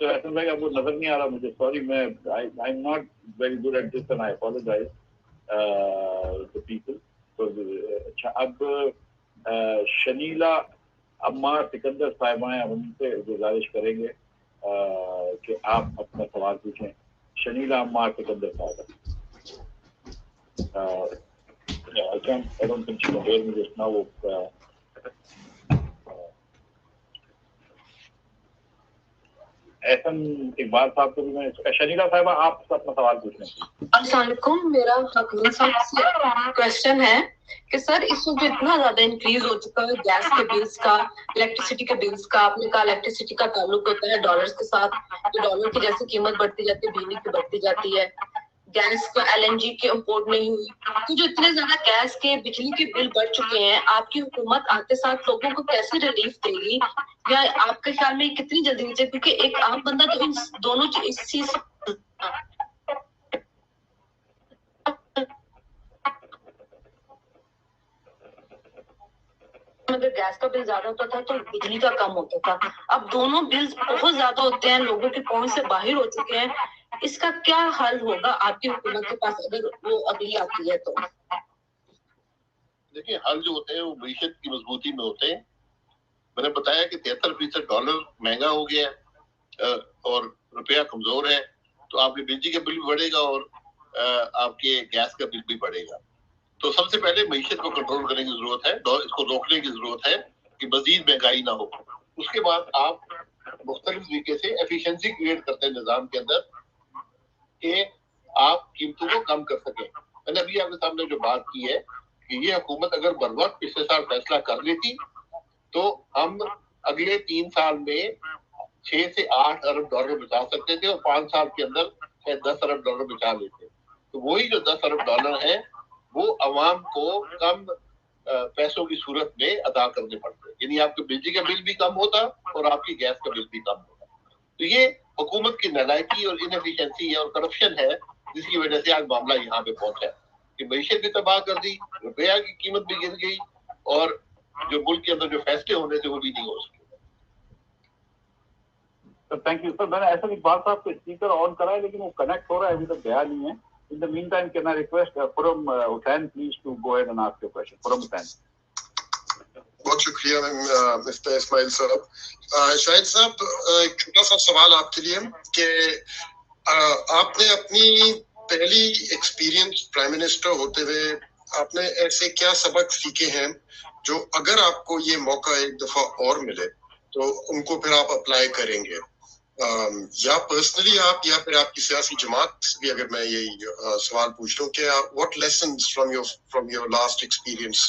احسن بھائی آپ کو نظر نہیں آ رہا مجھے, سوری. میں I am not very good at this and I apologize to people. اچھا, اب شنیلا عمار سکندر صاحبہ ہیں, ان سے گزارش کریں گے کہ آپ اپنا سوال پوچھیں. شنیلا عمار سکندر صاحبہ. I don't think she can hear me just now. Ahsan Iqbal صاحب کو بھی میں. شنیلا صاحبہ آپ اپنا سوال پوچھ لیں. السلام علیکم. میرا حکیم صاحب سے کوشچن ہے کہ سر اس وقت اتنا زیادہ انکریز ہو چکا ہے گیس کے بلز کا, الیکٹریسٹی کے بلز کا. آپ نے کہا الیکٹریسٹی کا تعلق ہوتا ہے ڈالرز کے ساتھ, تو ڈالر کی جیسے قیمت بڑھتی جاتی ہے بجلی کی بڑھتی جاتی ہے. گیس کا LNG کی امپورٹ نہیں ہوئی, تو جو اتنے زیادہ گیس کے بجلی کے بل بڑھ چکے ہیں, آپ کی حکومت آتے ساتھ لوگوں کو کیسے ریلیف دے گی, یا آپ کے خیال میں کتنی جلدی ملے؟ کیونکہ ایک عام بندہ تو ان دونوں اس چیز اگر گیس کا بل زیادہ ہوتا تھا تو بجلی کا کم ہوتا تھا. اب دونوں بلز بہت زیادہ ہوتے ہیں, لوگوں کی پہنچ سے باہر ہو چکے ہیں. اس کا کیا حل ہوگا آپ کی حکومت کے پاس اگر وہ اگلی آتی ہے تو؟ دیکھیے حل جو ہوتے ہیں وہ معیشت کی مضبوطی میں ہوتے ہیں. میں نے بتایا کہ 73% ڈالر مہنگا ہو گیا ہے اور روپیہ کمزور ہے, تو آپ کے بجلی کا بل بھی بڑھے گا اور آپ کے گیس کا بل بھی بڑھے گا. تو سب سے پہلے معیشت کو کنٹرول کرنے کی ضرورت ہے, اس کو روکنے کی ضرورت ہے کہ مزید مہنگائی نہ ہو. اس کے بعد آپ مختلف طریقے سے ایفیشنسی کریٹ کرتے ہیں نظام کے اندر کہ آپ قیمتوں کو کم کر سکیں. میں نے ابھی آپ کے سامنے جو بات کی ہے کہ یہ حکومت اگر بر وقت پچھلے سال فیصلہ کر لیتی تو ہم اگلے 3 سال میں 6 سے 8 ارب ڈالر بچا سکتے تھے, اور 5 سال کے اندر 10 ارب ڈالر بچا لیتے. تو وہی جو 10 ارب ڈالر ہیں وہ عوام کو کم پیسوں کی صورت میں ادا کرنے پڑتے, یعنی آپ کے بجلی کا بل بھی کم ہوتا اور آپ کی گیس کا بل بھی کم ہوتا. تو یہ حکومت کی نالائکی اور انفیشنسی ہے اور کرپشن ہے جس کی وجہ سے آج معاملہ یہاں پہ پہنچا ہے کہ معیشت بھی تباہ کر دی, روپیہ کی قیمت بھی گر گئی, اور جو ملک کے اندر جو فیصلے ہونے تھے وہ بھی نہیں ہو سکے. Thank you sir. میں نے ایسا اقبال صاحب کو اسپیکر آن کرا ہے لیکن وہ کنیکٹ ہو رہا ہے, ابھی تک گیا نہیں ہے. In the meantime, can I request from Hussain please to go ahead and ask your question. From Hussain. بہت شکریہ مفتا اسماعیل صاحب. شاہد صاحب ایک چھوٹا سا سوال آپ کے لیے کہ آپ نے اپنی پہلی ایکسپیرینس پرائم منسٹر ہوتے ہوئے آپ نے ایسے کیا سبق سیکھے ہیں جو اگر آپ کو یہ موقع ایک دفعہ اور ملے تو ان کو پھر آپ اپلائی کریں گے, یا پرسنلی آپ یا پھر آپ کی سیاسی جماعت بھی اگر میں یہی سوال پوچھ لوں کہ what lessons from your last experience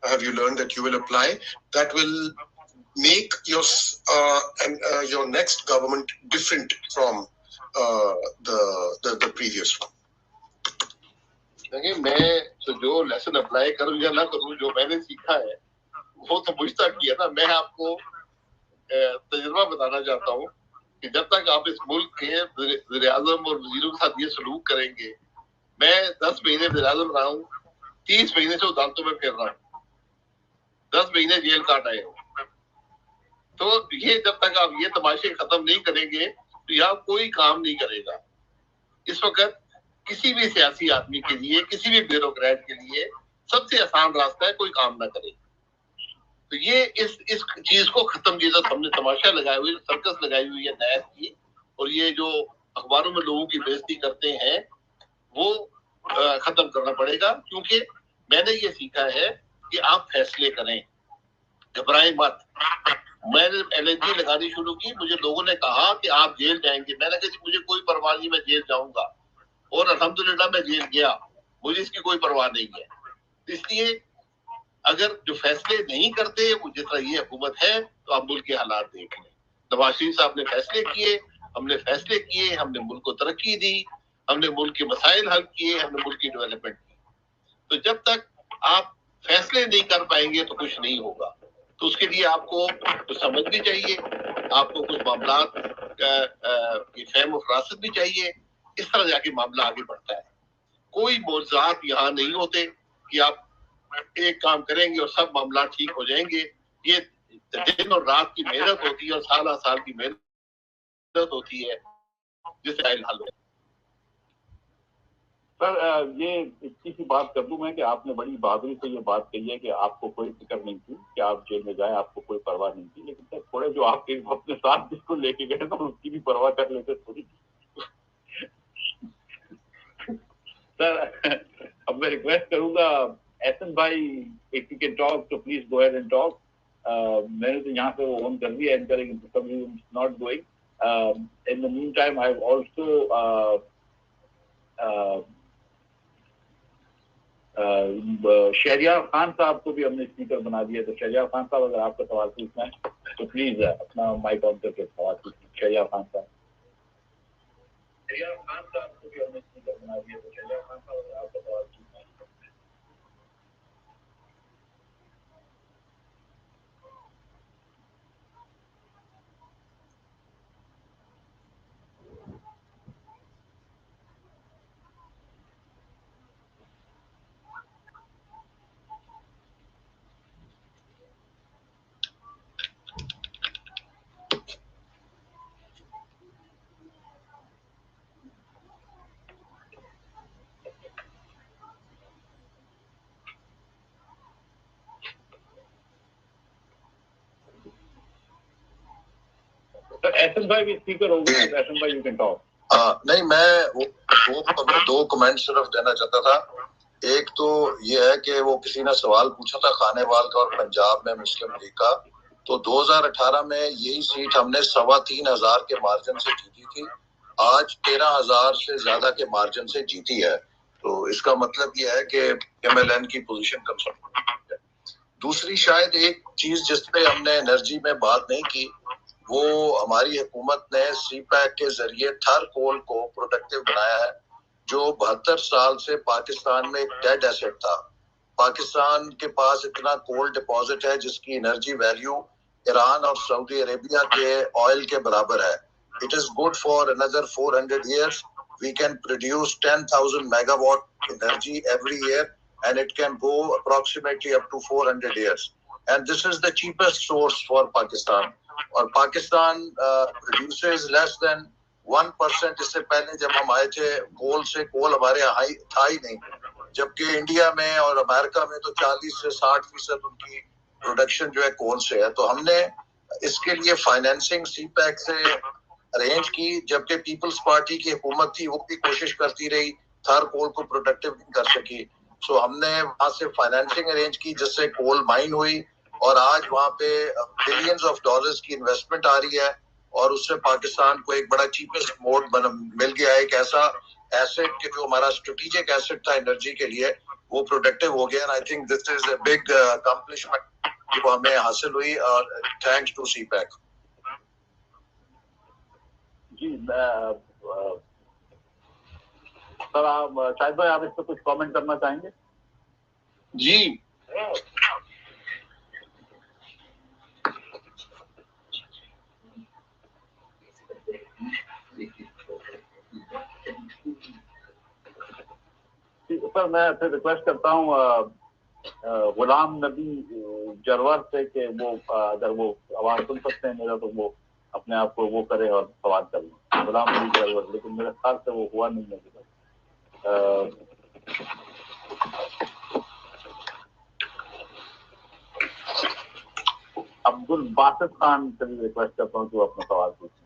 have you learned that you will apply that will make your next government different from the previous one? देखिए, मैं तो जो लेसन अप्लाई करूं या ना करूं, जो मैंने सीखा है वो तो मुझता किया ना। मैं आपको तजुर्बा बताना चाहता हूं कि जब तक आप इस मुल्क के वज़ीर-ए-आज़म और वजीरों के साथ ये सलूक करेंगे, मैं 10 महीने वज़ीर-ए-आज़म रहा हूं, 30 महीने से अदालतों में फिर रहा हूं, 10 महीने जेल काट आए हूं। तो ये जब तक आप ये तमाशे खत्म नहीं करेंगे तो यहाँ कोई काम नहीं करेगा। इस वक्त किसी भी सियासी आदमी के लिए, किसी भी ब्यूरोक्रेट के लिए सबसे आसान रास्ता है कोई काम ना करे। तो ये इस चीज को खत्म किया, तो हमने तमाशा लगाए हुए, सर्कस लगाई हुई है नैब की, और ये जो अखबारों में लोगों की बेइज्जती करते हैं वो खत्म करना पड़ेगा। क्योंकि मैंने ये सीखा है कि आप फैसले करें, घबराएं मत। मैंने LNG लगानी शुरू की, मुझे लोगों ने कहा कि आप जेल जाएंगे, मैंने कहा मुझे कोई परवाह नहीं, मैं जेल जाऊंगा, और अल्हम्दुलिल्लाह मैं जेल गया, मुझे इसकी कोई परवाह नहीं है। इसलिए अगर जो फैसले नहीं करते वो जिस तरह ये हुकूमत है, तो आप मुल्क के हालात देख लें। नवाज शरीफ साहब ने फैसले किए, हमने फैसले किए, हमने मुल्क को तरक्की दी, हमने मुल्क के मसाइल हल किए, हमने मुल्क की डेवलपमेंट की। तो जब तक आप फैसले नहीं कर पाएंगे तो कुछ नहीं होगा। तो उसके लिए आपको तो समझ भी चाहिए, आपको कुछ मामलात की फहम और फरासत भी चाहिए। इस तरह जाके मामला आगे बढ़ता है। कोई मोज़ात यहाँ नहीं होते कि आप एक काम करेंगे और सब मामला ठीक हो जाएंगे। ये दिन और रात की मेहनत होती है और साल की मेहनत होती है जिससे हल हो। सर, ये इतनी सी बात कर दूं मैं कि आपने बड़ी बहादुरी से ये बात कही है कि आपको कोई फिक्र नहीं थी कि आप जेल में जाएं, आपको कोई परवाह नहीं थी। लेकिन सर, थोड़े जो आपके अपने साथ जिसको लेके गए तो उसकी भी परवाह कर लेते थोड़ी। सर, अब मैं रिक्वेस्ट करूंगा एहसन भाई, इफ यू कैन टॉक तो please go ahead and talk. मैंने तो यहाँ पे वो ऑन कर दिया, anchoring not going. In the meantime I have also Shahryar Khan साहब को भी हमने स्पीकर बना दिया। तो शहरियार खान साहब, अगर आपका सवाल पूछना है तो प्लीज अपना माइक ऑन करके सवाल पूछिए। शहरियार खान साहब को भी हमने स्पीकर बना दिया। तो शहरियार खान साहब, अगर आपका सवाल पूछना है। एहसन भाई भी स्पीकर हो गए। एहसन भाई, यू कैन टॉक। नहीं, मैं वो दो कमेंट सिर्फ देना चाहता था। एक तो ये है कि वो किसी ने सवाल पूछा था खानेवाल का और पंजाब में मुस्लिम लीग का। तो 2018 में यही सीट हमने 3,500 के मार्जिन से जीती थी, आज 13,000 से ज्यादा के मार्जिन से जीती है। तो इसका मतलब ये है कि MLN की पोजीशन कंसर्न है। दूसरी शायद एक चीज जिस पे हमने एनर्जी में बात नहीं की, वो हमारी हुकूमत ने CPEC के जरिए थर कोल को प्रोडक्टिव बनाया है, जो 72 साल से पाकिस्तान में एक डेड एसेट था। पाकिस्तान के पास इतना कोल डिपॉजिट है जिसकी एनर्जी वैल्यू ईरान और सऊदी अरेबिया के ऑयल के बराबर है। It is good for another 400 years. We can produce 10,000 megawatt energy every year, and it can go approximately up to 400 years. And this is the cheapest source for Pakistan. और Pakistan produces less than 1%। इससे पहले जब हम आए थे कोल से, कोल हमारे यहाँ था ही नहीं, जबकि इंडिया में और अमेरिका में तो 40 से 60% उनकी प्रोडक्शन जो है कोल से है। तो हमने इसके लिए फाइनेंसिंग CPEC से अरेंज की, जबकि पीपल्स पार्टी की हुकूमत थी, वो भी कोशिश करती रही, थर कोल को प्रोडक्टिव नहीं कर सकी। सो हमने वहां से फाइनेंसिंग अरेंज की जिससे कोल माइन हुई, और आज वहाँ पे बिलियंस ऑफ डॉलर्स की इन्वेस्टमेंट आ रही है, और उससे पाकिस्तान को एक बड़ा चीपेस्ट मोड मिल गया है, एक ऐसा एसेट कि जो हमारा स्ट्रेटेजिक एसेट था एनर्जी के लिए, وہ प्रोडक्टिव हो गया. And I think this is a big accomplishment जो हमें हासिल हुई और थैंक्स टू CPAC. जी सर, आप शाहिद भाई आप इस पर कुछ कमेंट करना चाहेंगे? जी सर, मैं फिर रिक्वेस्ट करता हूँ गुलाम नबी जरवर से कि वो अगर वो आवाज सुन सकते हैं मेरा, तो वो अपने आप को वो करे और सवाल कर लें. गुलाम नबी जरवर, लेकिन मेरे ख्याल से वो हुआ नहीं है. अब्दुल बासित खान से भी रिक्वेस्ट करता हूँ कि वो अपना सवाल पूछें.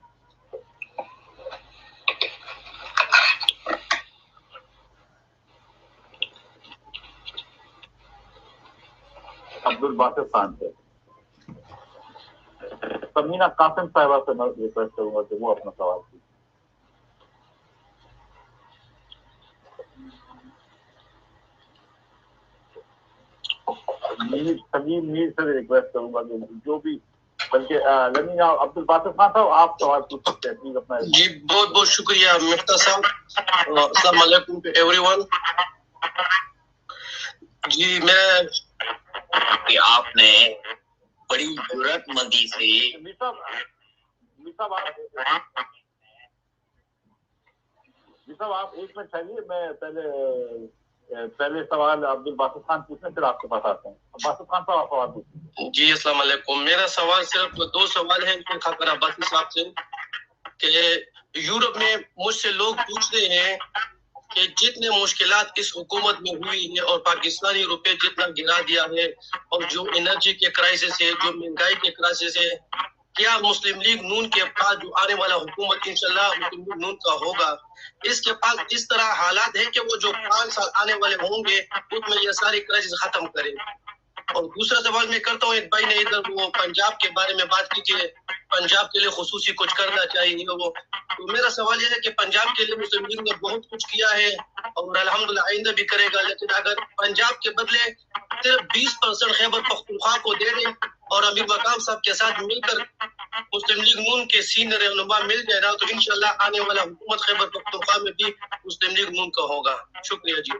अब्दुल बासित खान से. समीना कासिम साहिबा से मैं रिक्वेस्ट करूंगा कि वो अपना सवाल पूछें. सलीम मीर से भी रिक्वेस्ट करूंगा कि जो भी, बल्कि अब्दुल बासित खान साहब आप सवाल पूछ सकते हैं प्लीज अपना. जी बहुत बहुत शुक्रिया मिफ्ता साहब. अस्सलाम वालेकुम टू एवरीवन. जी मैं आपने बड़ी जुर्रतमंदी से आप एक मिनट चाहिए, मैं पहले सवाल अब्दुल बासित खान पूछने फिर आपके पास आते हैं. बासित खान साहब आप सवाल पूछिए. जी अस्सलाम वालेकुम. मेरा सवाल सिर्फ 2 सवाल है खाकर अब्बासी साहब से कि यूरोप में मुझसे लोग पूछ रहे हैं कि जितने मुश्किलात इस हुकूमत में हुई है और पाकिस्तानी रुपए जितना गिरा दिया है और जो एनर्जी के क्राइसिस है, जो महंगाई के क्राइसिस है, क्या मुस्लिम लीग नून के पास जो आने वाला हुकूमत इंशाल्लाह मुस्लिम लीग नून का होगा, इसके पास इस तरह हालात है कि वो जो 5 साल आने वाले होंगे उसमें ये सारी क्राइसिस खत्म करे? और दूसरा सवाल मैं करता हूँ, एक भाई ने इधर वो पंजाब के बारे में बात की कि पंजाब के लिए खुसूसी कुछ करना चाहिए. वो तो मेरा सवाल यह है कि पंजाब के लिए मुस्लिम लीग ने बहुत कुछ किया है और अल्हम्दुलिल्लाह आइंदा भी करेगा, लेकिन अगर पंजाब के बदले सिर्फ 20% खैबर पख्तूनख्वा को दे दें और अमीर मकाम साहब के साथ मिलकर मुस्लिम लीग नून के सीनियर रहनुमा मिल जाए ना, तो इंशाल्लाह आने वाला हुकूमत खैबर पख्तूनख्वा में भी मुस्लिम लीग नून का होगा. शुक्रिया जी.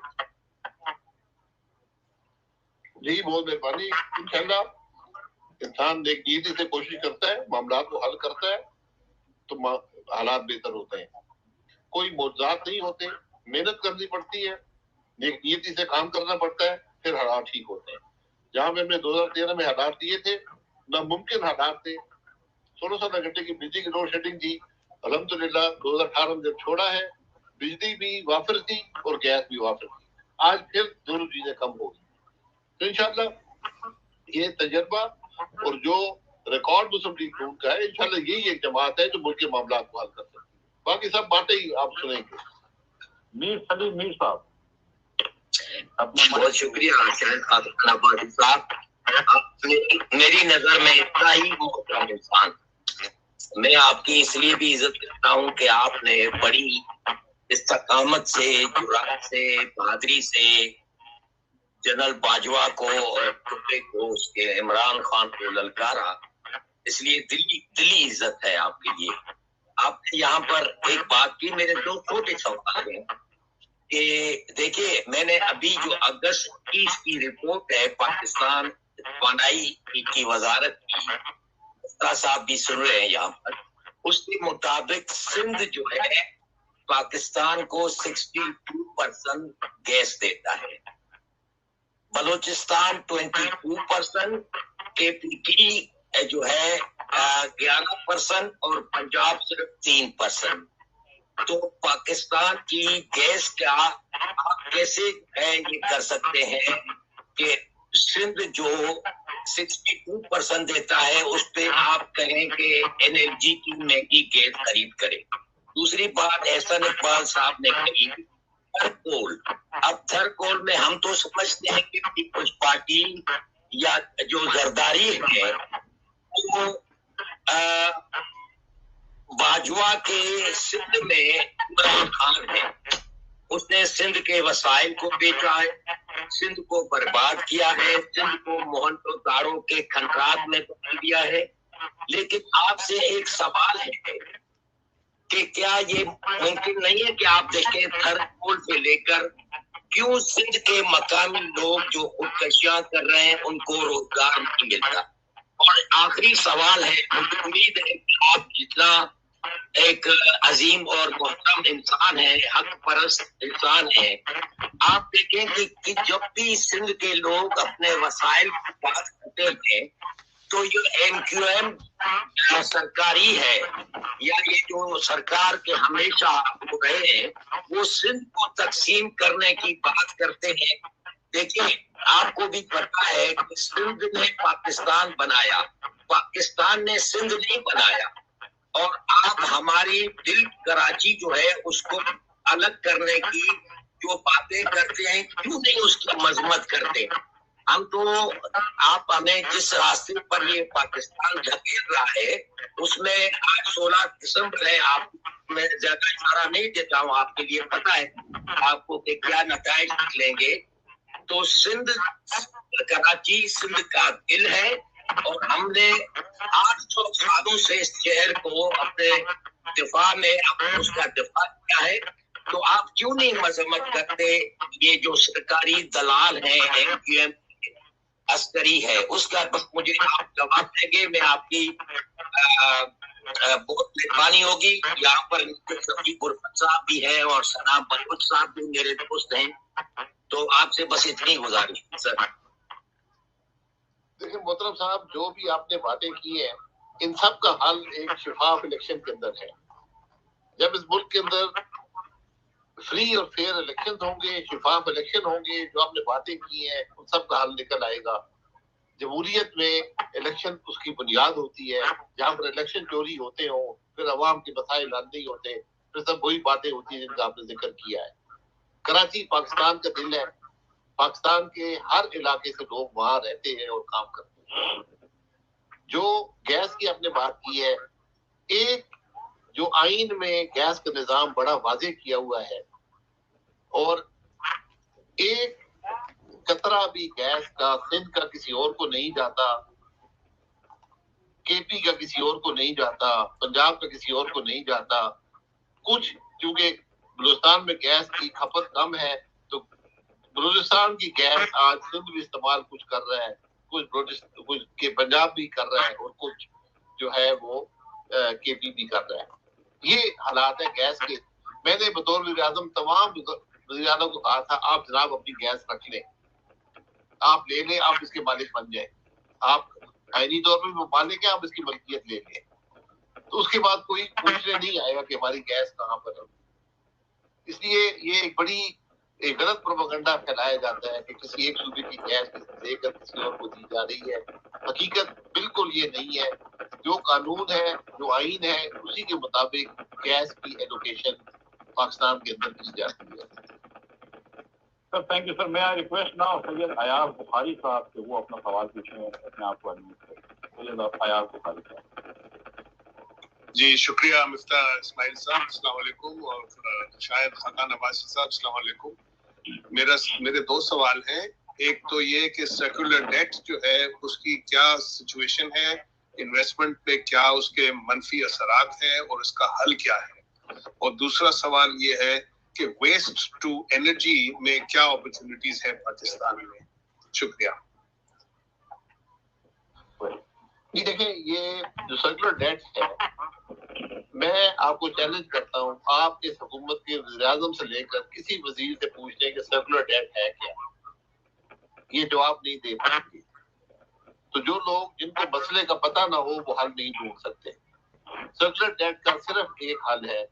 जी बहुत मेहरबानी. इंशाल्लाह इंसान नेकनीयती से कोशिश करता है, मामला को हल करता है तो हालात बेहतर होते हैं. कोई मोजात नहीं होते, मेहनत करनी पड़ती है, नेकनीयती से काम करना पड़ता है, फिर हालात ठीक होते हैं. जहाँ पे हमने 2013 में हालात दिए थे, नामुमकिन हालात थे. 16 घंटे की बिजली की लोड शेडिंग थी. अल्हम्दुलिल्लाह 2018 में जब छोड़ा है, बिजली भी वाफिर थी और गैस भी वाफिर थी. आज फिर दोनों चीजें कम हो गई. तो इंशाल्लाह ये तजर्बा और जो रिकॉर्ड मुस्लिम लीग नून का है, इंशाल्लाह यही एक जमात है जो मुल्क के मामला को हल कर सकती है. बाकी सब बातें ही आप सुनेंगे. मीर साहब बहुत शुक्रिया साहब. मेरी नजर में इतना ही मोहतरम इंसान. मैं आपकी इसलिए भी इज्जत करता हूँ कि आपने बड़ी इस्तकामत से, जुरात से, बहादुरी से जनरल बाजवा को और को उसके इमरान खान को ललकारा. इसलिए दिली इज्जत है आपके लिए. आपने यहाँ पर एक बात की, मेरे 2 छोटे सवाल हैं कि देखिए, मैंने अभी जो अगस्त 20 की रिपोर्ट है पाकिस्तान तवानाई की वजारत की, साहब भी सुन रहे हैं यहाँ पर, उसके मुताबिक सिंध जो है पाकिस्तान को 62% गैस देता है, बलूचिस्तान 22%, KPT जो है 11% और पंजाब सिर्फ 3%. तो पाकिस्तान की गैस का आप कैसे ये कर सकते हैं कि सिंध जो 62% देता है उस पे आप कहें कि NLG की महंगी गैस खरीद करे? दूसरी बात एहसन इकबाल साहब ने कही थर्कोल. अब थर्कोल में हम तो समझते हैं कि पीपल्स पार्टी या जो जरदारी है वो बाजवा के सिंध में इमरान खान है, उसने सिंध के वसाइल को बेचा है सिंध को बर्बाद किया है, सिंध को मोहनजोदड़ो दारो के खंडरात में बदल दिया है। लेकिन आपसे एक सवाल है कि क्या ये मुमकिन नहीं है कि आप देखें थर्ड से लेकर क्यों सिंध के मकामी लोग जो खुदकशियां कर रहे हैं उनको रोजगार नहीं मिलता। और आखिरी सवाल है, मुझे उम्मीद है कि आप जितना एक अजीम और मोहतरम इंसान है, हक परस्त इंसान है, आप देखें कि जब भी सिंध के लोग अपने वसाइल की बात करते हैं तो ये एमक्यूएम सरकारी है या ये जो सरकार के हमेशा हो रहे हैं वो सिंध को तकसीम करने की बात करते हैं। देखिए, आपको भी पता है कि सिंध ने पाकिस्तान बनाया, पाकिस्तान ने सिंध नहीं बनाया। और आप हमारी दिल कराची जो है उसको अलग करने की जो बातें करते हैं, क्यों नहीं उसकी मजम्मत करते। हम तो आप हमें जिस रास्ते पर ये पाकिस्तान धकेल रहा है उसमें आज 16 दिसंबर है, आप मैं ज्यादा इशारा नहीं देता हूँ, आपके लिए पता है आपको कि क्या नताइज निकलेंगे। तो सिंध कराची सिंध का दिल है और हमने 800 सालों से इस शहर को अपने दिफा में उसका दिफा किया है। तो आप क्यों नहीं मजम्मत करते ये जो सरकारी दलाल है एमक्यूएम अस्करी है, उसका बस मुझे आप जवाब देंगे, मैं आपकी बहुत मेहरबानी होगी। यहाँ पर शफीक गुरफत साहब भी है और सना बलवत साहब भी मेरे दोस्त हैं, तो आपसे बस इतनी गुजारिश है सर। देखिए मोहतरम साहब, जो भी आपने बातें की हैं इन सब का हल एक शिफाफ इलेक्शन के अंदर है। जब इस मुल्क के अंदर फ्री और फेयर इलेक्शन होंगे, शिफाफ इलेक्शन होंगे, जो आपने बातें की हैं उन सब का हल निकल आएगा। जमहूरियत में इलेक्शन उसकी बुनियाद होती है, जहाँ पर इलेक्शन चोरी होते हो, फिर अवाम के मसाइल हल नहीं होते, फिर सब वही बातें होती हैं जिनका आपने जिक्र किया है। कराची पाकिस्तान का दिल है, पाकिस्तान के हर इलाके से लोग वहाँ रहते हैं और काम करते हैं। जो गैस की आपने बात की है, एक जो आइन में गैस का निजाम बड़ा वाजे किया हुआ है और एक कतरा भी गैस का सिंध का किसी और को नहीं जाता, केपी का किसी और को नहीं जाता, पंजाब का किसी और को नहीं जाता। कुछ क्योंकि बलूचिस्तान में गैस की खपत कम है तो बलूचिस्तान की गैस आज सिंध भी इस्तेमाल कुछ कर रहा है, कुछ के पंजाब भी कर रहा है और कुछ जो है वो केपी भी कर रहा है। ये हालात है गैस के। मैंने बतौर वज़ीर-ए-आज़म तमाम वज़ीर-ए-आज़म को कहा था, आप जनाब अपनी गैस रख लें, आप ले लें, आप इसके मालिक बन जाए, आप आईनी तौर पर वो मालिक है, आप इसकी मलकियत ले लें। तो उसके बाद कोई पूछने नहीं आएगा कि हमारी गैस कहाँ पर है। इसलिए ये एक गलत प्रोपेगेंडा फैलाया जाता है कि किसी एक सूबे की गैस लेकर किसी और को दी जा रही है। हकीकत बिल्कुल ये नहीं है। जो कानून है, जो आइन है, उसी के मुताबिक गैस की एलोकेशन पाकिस्तान के अंदर की जाती है। Sir thank you sir. मैं रिक्वेस्ट नाउ सैयद अयाज बुखारी साहब के वो अपना सवाल पूछें, अपने आप को अनम्यूट करें। सैयद अयाज बुखारी साहब। जी शुक्रिया मिफ्ता इस्माइल साहब, अस्सलाम वालेकुम, और शायद खाकान अब्बासी साहब, अस्सलाम वालेकुम। मेरे दो सवाल हैं। एक तो ये कि सेक्युलर डेट जो है उसकी क्या सिचुएशन है, इन्वेस्टमेंट पे क्या उसके मनफी असरात हैं और इसका हल क्या है। और दूसरा सवाल ये है कि वेस्ट टू एनर्जी में क्या अपॉर्चुनिटीज है पाकिस्तान में। शुक्रिया। जी देखें, ये जो सर्कुलर डेट है, मैं आपको चैलेंज करता हूँ, आप इस हुकूमत के वज़ीर-ए-आज़म से लेकर किसी वजीर से पूछ लें कि सर्कुलर डेट है क्या, ये जवाब नहीं दे पाएंगे। तो जो लोग जिनको मसले का पता ना हो वो हल नहीं ढूंढ सकते। सर्कुलर डेट का सिर्फ एक हल है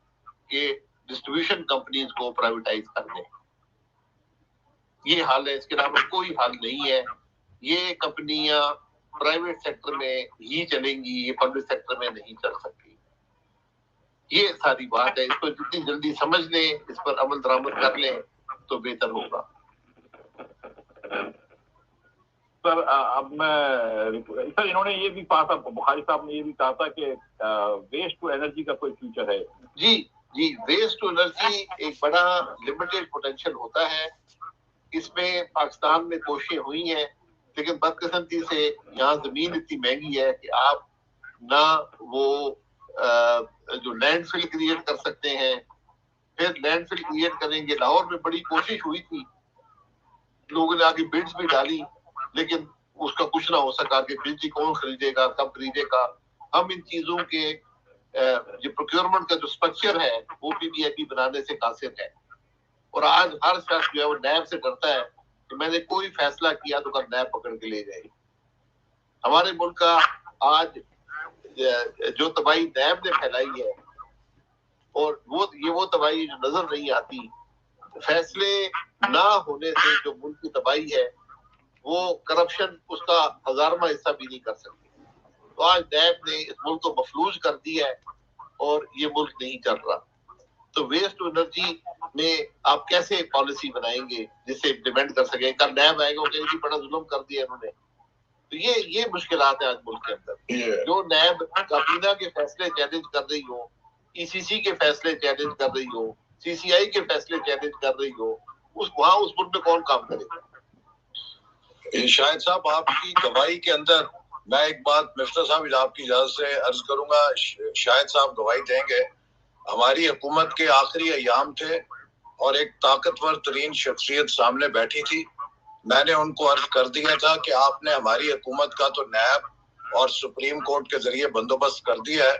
कि डिस्ट्रीब्यूशन कंपनीज को प्राइवेटाइज कर दें, ये हल है, इसके अलावा कोई हल नहीं है। ये कंपनियां प्राइवेट सेक्टर में ही चलेंगी, ये पब्लिक सेक्टर में नहीं चल सकती। ये सारी बात है, इसको जितनी जल्दी समझ लें, इस पर अमल दरामद कर लें तो बेहतर होगा। सर अब मैं सर इन्होंने ये भी कहा था, बुखारी साहब ने ये भी कहा था कि वेस्ट टू एनर्जी का कोई फ्यूचर है। जी, वेस्ट टू एनर्जी एक बड़ा लिमिटेड पोटेंशियल होता है। اس میں پاکستان میں کوششیں ہوئی ہیں، لیکن بدقسمتی سے یہاں زمین اتنی مہنگی ہے کہ آپ نہ وہ جو لینڈ فل کریٹ کر سکتے ہیں، پھر لینڈ فل کریٹ کریں گے. لاہور میں بڑی کوشش ہوئی تھی، لوگوں نے آگے بڈز بھی ڈالی، لیکن اس کا کچھ نہ ہو سکا کہ بجلی کون خریدے گا، کب خریدے گا. ہم ان چیزوں کے جو پروکیورمنٹ کا جو اسٹرکچر ہے وہ پی آئی پی بنانے سے قاصر ہے. اور آج ہر شخص جو ہے وہ نیب سے ڈرتا ہے کہ میں نے کوئی فیصلہ کیا تو کل نیب پکڑ کے لے جائے. ہمارے ملک کا آج جو تباہی نیب نے پھیلائی ہے، اور وہ تباہی جو نظر نہیں آتی، فیصلے نہ ہونے سے جو ملک کی تباہی ہے وہ کرپشن اس کا 1000واں حصہ بھی نہیں کر سکتی. تو آج نیب نے اس ملک کو مفلوج کر دیا ہے اور یہ ملک نہیں چل رہا. تو ویسٹ ٹو انرجی میں آپ کیسے پالیسی بنائیں گے جس سے امپلیمنٹ کر سکیں؟ کل نیب آئے گا وہ کہیں گے بڑا ظلم کر دیا انہوں نے. تو یہ مشکلات ہیں آج ملک کے اندر. جو نیب کابینہ کے فیصلے چیلنج کر رہی ہو، ای سی سی کے فیصلے چیلنج کر رہی ہو، سی سی آئی کے فیصلے چیلنج کر رہی ہو، وہاں اس ملک میں کون کام کرے گا؟ شاہد صاحب، آپ کی گواہی کے اندر میں ایک بات مفتر صاحب آپ کی اجازت سے عرض کروں گا. شاہد صاحب گواہی دیں گے. ہماری حکومت کے آخری ایام تھے اور ایک طاقتور ترین شخصیت سامنے بیٹھی تھی. میں نے ان کو عرض کر دیا تھا کہ آپ نے ہماری حکومت کا تو نیب اور سپریم کورٹ کے ذریعے بندوبست کر دیا ہے،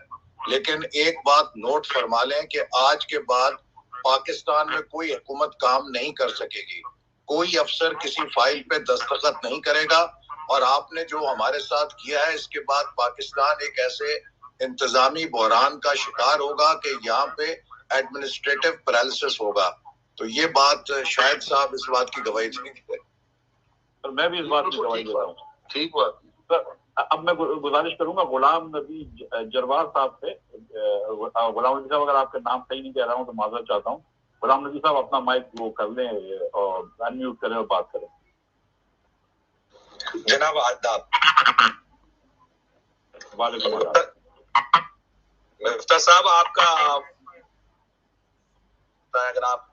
لیکن ایک بات نوٹ فرما لیں کہ آج کے بعد پاکستان میں کوئی حکومت کام نہیں کر سکے گی. کوئی افسر کسی فائل پہ دستخط نہیں کرے گا. اور آپ نے جو ہمارے ساتھ کیا ہے، اس کے بعد پاکستان ایک ایسے انتظامی بحران کا شکار ہوگا کہ یہاں پہ ایڈمنسٹریٹو پیرالسس ہوگا. تو یہ بات شاہد صاحب اس بات کی گواہی دیتے ہیں. میں بھی اس بات کی گواہی دیتا ہوں. ٹھیک بات. اب میں گزارش کروں گا غلام نبی جروار صاحب سے. غلام نبی صاحب، اگر آپ کا نام صحیح نہیں کہہ رہا ہوں تو معذرت چاہتا ہوں. غلام نبی صاحب اپنا مائک وہ کر لیں اور انمیوٹ کریں اور بات کریں. جناب آداب. وعلیکم السلام. مفتر صاحب، آپ کا اگر آپ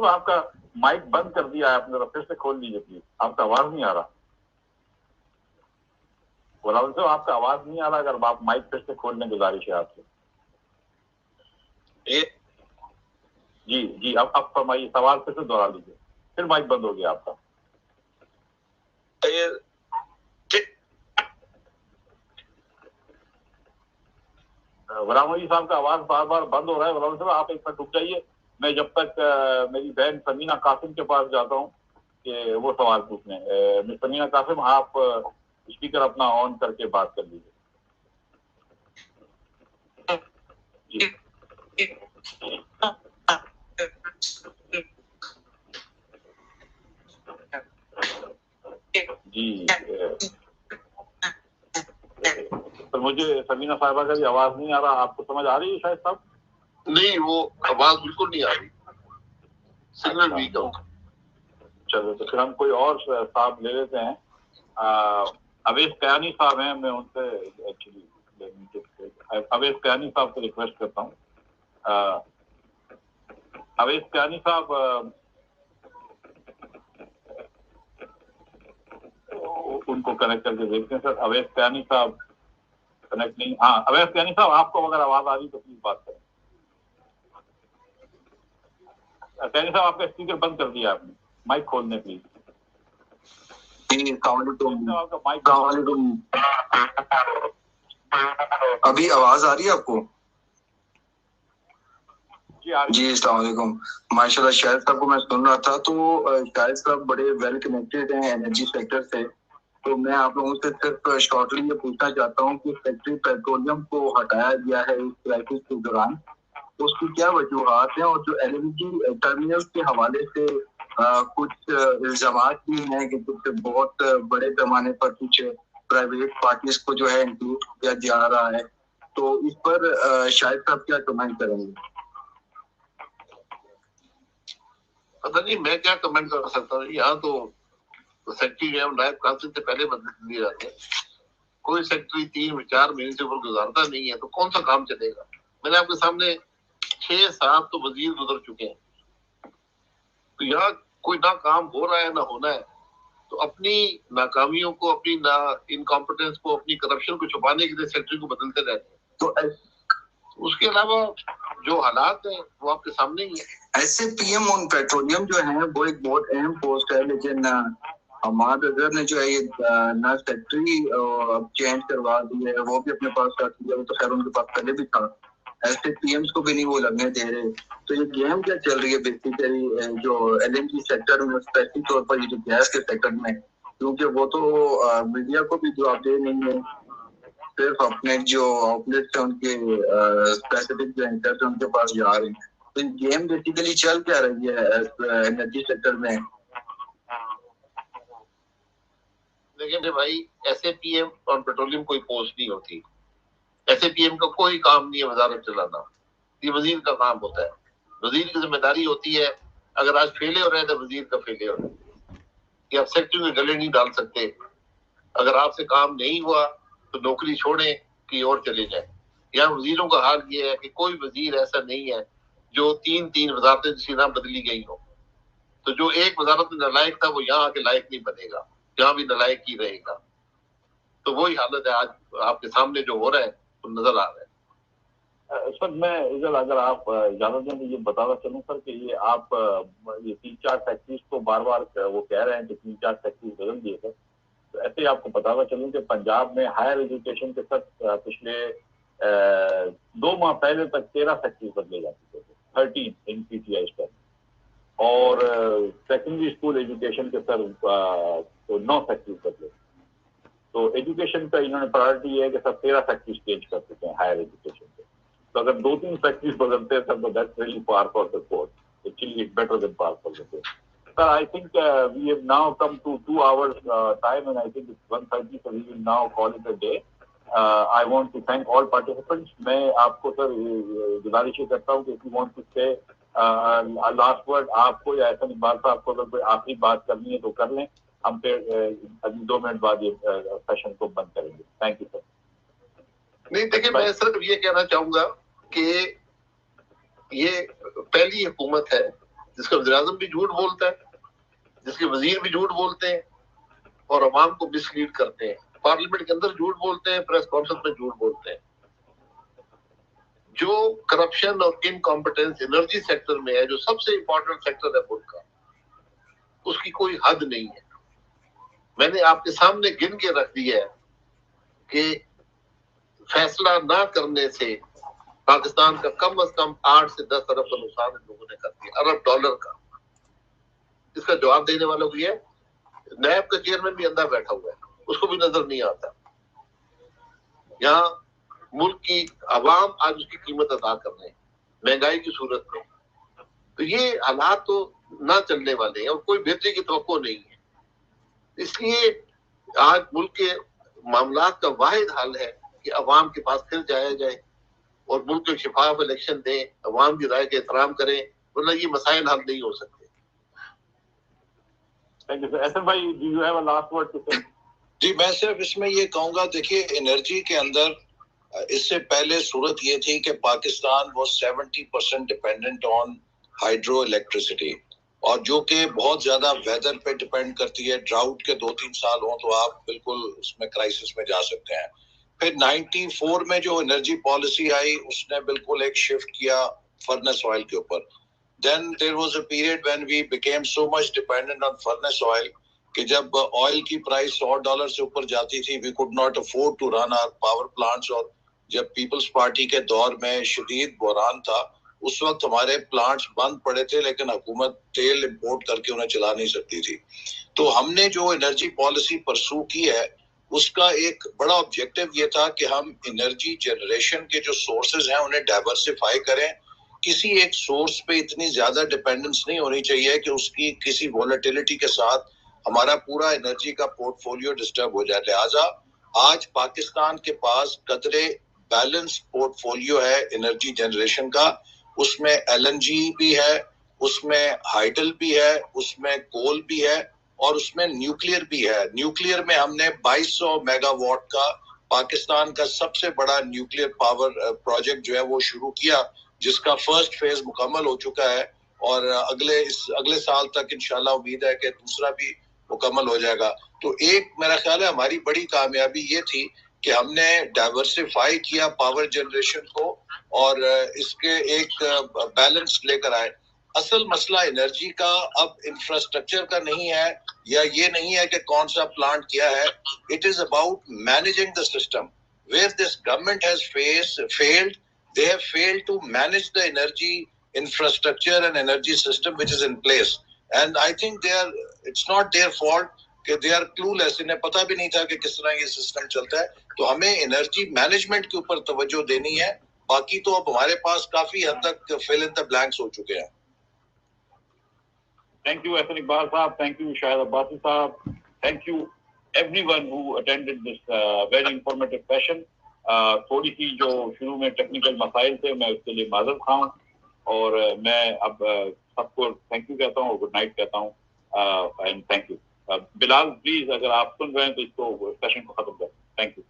آپ کا مائک بند کر دیا ہے آپ نے، پھر سے کھول لیجیے پلیز. آپ کا آواز نہیں آ رہا. غلام صاحب، آپ کا آواز نہیں آ رہا. اگر آپ مائک پھر سے کھول لیں، گزارش ہے آپ سے. جی اب فرمائیے، سوال پھر سے دوہرا لیجیے. پھر مائک بند ہو گیا آپ کا. غلام نبی صاحب کا آواز بار بار بند ہو رہا ہے. غلام صاحب، آپ ایک منٹ رک جائیے. میں جب تک میری بہن سمینہ قاسم کے پاس جاتا ہوں کہ وہ سوال پوچھنے. سمینہ قاسم، آپ اسپیکر اپنا آن کر کے بات کر لیجیے. جی تو مجھے سمینہ صاحبہ کا بھی آواز نہیں آ رہا. آپ کو سمجھ آ رہی ہے شاہد صاحب؟ نہیں، وہ آواز بالکل نہیں آ رہی. سگنل ویک ہے. چلو تو پھر ہم کوئی اور صاحب لے لیتے ہیں. اویس قیانی صاحب ہیں. میں ان سے ایکچولی اویس قیانی صاحب سے ریکویسٹ کرتا ہوں. اویس قیانی صاحب، ان کو کنیکٹ کر کے دیکھتے ہیں. سر اویس قیانی صاحب کنیکٹ نہیں. ہاں اویس قیانی صاحب، آپ کو اگر آواز آ رہی تو پلیز بات کریں. قیانی صاحب، آپ کا اسپیکر بند کر دیا آپ نے. مائک کھول دیں پلیز. السلام علیکم. ابھی آواز آ رہی ہے آپ کو؟ جی السلام علیکم. ماشاء اللہ شاہد صاحب کو میں سن رہا تھا تو شاہد صاحب بڑے ویل کنیکٹڈ ہیں انرجی سیکٹر سے. تو میں آپ لوگوں سے صرف شارٹلی یہ پوچھنا چاہتا ہوں کہ فیکٹری پیٹرولیم کو ہٹایا گیا ہے اس کرائسس کے دوران، تو اس کی کیا وجوہات ہیں؟ اور جو ایل این جی ٹرمینل کے حوالے سے کچھ الزامات بھی ہیں کہ کچھ بہت بڑے پیمانے پر کچھ پرائیویٹ پارٹیز کو جو ہے انکلوڈ کیا جا رہا ہے، تو اس پر شاہد صاحب کیا کمنٹ کریں گے؟ پتہ نہیں میں کیا کمنٹ کر سکتا ہوں. یہاں تو سیکٹری جو ہے نائب کونسل سے پہلے بدل دیے جاتے ہیں. کوئی سیکٹری 3-4 مہینے سے اوپر گزارتا نہیں ہے تو کون سا کام چلے گا؟ मैंने आपके सामने 6-7 तो वजीर गुजर चुके हैं, तो यहाँ कोई ना काम हो रहा है ना होना है, तो अपनी नाकामियों को, अपनी ना इनकॉम्पिटेंस को, अपनी करप्शन को छुपाने के लिए सेक्रेटरी को बदलते रहते हैं। तो उसके अलावा जो हालात हैं वो आपके सामने ही है। ऐसे पीएम ऑन पेट्रोलियम जो है वो एक बहुत अहम पोस्ट है, लेकिन हमाद अजहर ने जो है ये ना सेक्रेटरी चेंज करवा दी है, वो भी अपने पास रख लिया, वो तो खैर उनके पास पहले भी था, ऐसे पीएम्स को भी नहीं वो लगने दे रहे। तो ये गेम क्या चल रही है बेसिकली जो एलएनजी सेक्टर में, स्पेशली तौर पर ये जो गैस के सेक्टर में, क्योंकि वो तो मीडिया को भी जवाब दे नहीं है, सिर्फ अपने जो आउटलेट्स हैं उनके स्पेसिफिक जो एंकर्स हैं उनके पास जा रहे हैं। तो गेम बेसिकली चल क्या रही है एनर्जी सेक्टर में? देखिए भाई, ऐसे पीएम ऑन पेट्रोलियम कोई पोस्ट नहीं होती, ऐसे पीएम का कोई काम नहीं है वजारत चलाना, ये वजीर का काम होता है। वजीर की जिम्मेदारी होती है, अगर आज फेले हो रहे हैं तो वजीर का फेले हो रहा है, कि आप सेक्रेटरी में गले नहीं डाल सकते। अगर आपसे काम नहीं हुआ तो नौकरी छोड़ें कि और चले जाए। यहाँ वजीरों का हाल ये है कि कोई वजीर ऐसा नहीं है जो 3 वजारतें जिसकी नाम बदली गई हो, तो जो एक वजारत में नालायक था वो यहाँ आके लायक नहीं बनेगा, यहाँ भी नालायक ही रहेगा। तो वही हालत है आज आपके सामने जो हो रहा है तो नजर आ रहा है। सर मैं अगर आप इजाजत दें तो ये बताना चलूँ सर कि ये आप ये 3-4 फैक्ट्रीज को बार बार वो कह रहे हैं कि 3-4 फैक्ट्रीज बदल दिए सर, तो ऐसे आपको बताना चलूँ कि पंजाब में हायर एजुकेशन के सर पिछले 2 माह पहले तक 13 फैक्ट्रीज बदले जा चुके थे, 13 इन PTI स्टेट, और सेकेंडरी स्कूल एजुकेशन के सर 9 फैक्ट्रीज बदले। तो एजुकेशन का इन्होंने प्रायोरिटी है कि सब 13 फैक्ट्रीज चेंज कर चुके हैं हायर एजुकेशन के। तो अगर 2-3 फैक्ट्रीज बदलते हैं सर तो that's really par for the course, actually it's better than par for the course. Sir, I think we have now come to 2 hours time, and I think it's 1:30, so we will now call it a day. I want to thank all participants. मैं आपको sir गुजारिश करता हूँ कि if you want to say last word आपको या ऐसा इकबाल साहब को अगर कोई आखिरी बात करनी है तो कर लें, हम फिर अभी 2 मिनट बाद ये सेशन को बंद करेंगे। Thank you sir. नहीं देखिए, मैं सिर्फ ये कहना चाहूंगा कि ये पहली हुकूमत है जिसका वज़ीर-ए-आज़म भी झूठ बोलता है, जिसके वजीर भी झूठ बोलते हैं और अवाम को मिसलीड करते हैं, पार्लियामेंट के अंदर झूठ बोलते हैं, प्रेस कॉन्फ्रेंस में झूठ बोलते हैं। जो करप्शन और इनकॉम्पिटेंस एनर्जी सेक्टर में है, जो सबसे इंपॉर्टेंट सेक्टर है मुल्क का, उसकी कोई हद नहीं है। मैंने आपके सामने गिन के रख दिया है कि फैसला ना करने से पाकिस्तान का कम से कम 8 से 10 अरब का नुकसान इन लोगों ने कर दिया, अरब डॉलर का। इसका जवाब देने वाला भी है, नैब का चेयरमैन भी अंदर बैठा हुआ है, उसको भी नजर नहीं आता। यहाँ मुल्क की आवाम आज उसकी कीमत अदा कर रहे हैं महंगाई की सूरत में। तो ये हालात तो ना चलने वाले हैं और कोई बेहतरी की तवक्को नहीं है। इसलिए आज मुल्क के मामलात का वाहिद हल है कि अवाम के पास फिर जाया जाए और मुल्क को शफाफ इलेक्शन दें, अवाम की राय का एहतराम करें, वरना ये मसाइल हल नहीं हो सकते। Thank you sir. एहसन भाई, do you have a last word to say? जी, मैं सिर्फ इसमें ये कहूंगा, देखिए एनर्जी के अंदर इससे पहले सूरत ये थी कि पाकिस्तान वो 70% डिपेंडेंट ऑन हाइड्रो इलेक्ट्रिसिटी, और जो कि बहुत ज्यादा वेदर पे डिपेंड करती है। ड्राउट के 2-3 साल हो तो आप बिल्कुल उसमें क्राइसिस में जा सकते हैं। फिर 94 में जो एनर्जी पॉलिसी आई उसने बिल्कुल एक शिफ्ट किया फर्नेस ऑयल के ऊपर। Then there was a period when we became so much dependent on furnace oil कि जब ऑयल की प्राइस $100 से ऊपर जाती थी, we could not afford to run our power plants. और जब पीपल्स पार्टी के दौर में शदीद बहरान था, उस वक्त हमारे प्लांट्स बंद पड़े थे, लेकिन हुकूमत तेल इंपोर्ट करके उन्हें चला नहीं सकती थी। तो हमने जो एनर्जी पॉलिसी परसू की है उसका एक बड़ा ऑब्जेक्टिव ये था कि हम एनर्जी जनरेशन के जो सोर्सेज हैं उन्हें डाइवर्सिफाई करें। किसी एक सोर्स पे इतनी ज्यादा डिपेंडेंस नहीं होनी चाहिए कि उसकी किसी वोलेटिलिटी के साथ हमारा पूरा एनर्जी का पोर्टफोलियो डिस्टर्ब हो जाए। लिहाजा आज पाकिस्तान के पास कदरे बैलेंस पोर्टफोलियो है एनर्जी जनरेशन का। उसमें LNG भी है, उसमें हाइडल भी है, उसमें कोल भी है और उसमें न्यूक्लियर भी है। न्यूक्लियर में हमने 2200 मेगावाट का پاکستان کا سب سے بڑا نیوکلیئر پاور پروجیکٹ جو ہے وہ شروع کیا، جس کا فرسٹ فیز مکمل ہو چکا ہے، اور اگلے سال تک انشاءاللہ امید ہے کہ دوسرا بھی مکمل ہو جائے گا۔ تو ایک میرا خیال ہے ہماری بڑی کامیابی یہ تھی کہ ہم نے ڈائیورسفائی کیا پاور جنریشن کو اور اس کے ایک بیلنس لے کر آئے۔ اصل مسئلہ انرجی کا اب انفراسٹرکچر کا نہیں ہے، یا یہ نہیں ہے کہ کون سا پلانٹ کیا ہے، it is about managing the system. Where this government has failed, they have failed to manage the energy infrastructure and energy system which is in place, and I think it's not their fault کہ they are clueless، انہیں پتہ بھی نہیں تھا کہ کس طرح یہ سسٹم چلتا ہے۔ تو ہمیں انرجی مینجمنٹ کے اوپر توجہ دینی ہے، باقی تو اب ہمارے پاس کافی حد تک فل ان دا بلینکس ہو چکے ہیں۔ تھینک یو احسن اقبال صاحب، تھینک یو شاہد عباسی صاحب، thank you everyone who attended this very informative session. تھوڑی سی جو شروع میں ٹیکنیکل مسائل تھے، میں اس کے لیے معذرت خواہ ہوں، اور میں اب سب کو تھینک یو کہتا ہوں اور گڈ نائٹ کہتا ہوں، and thank you. Bilal please اگر آپ سن رہے ہیں تو اس کو سیشن کو ختم کریں۔ Thank you.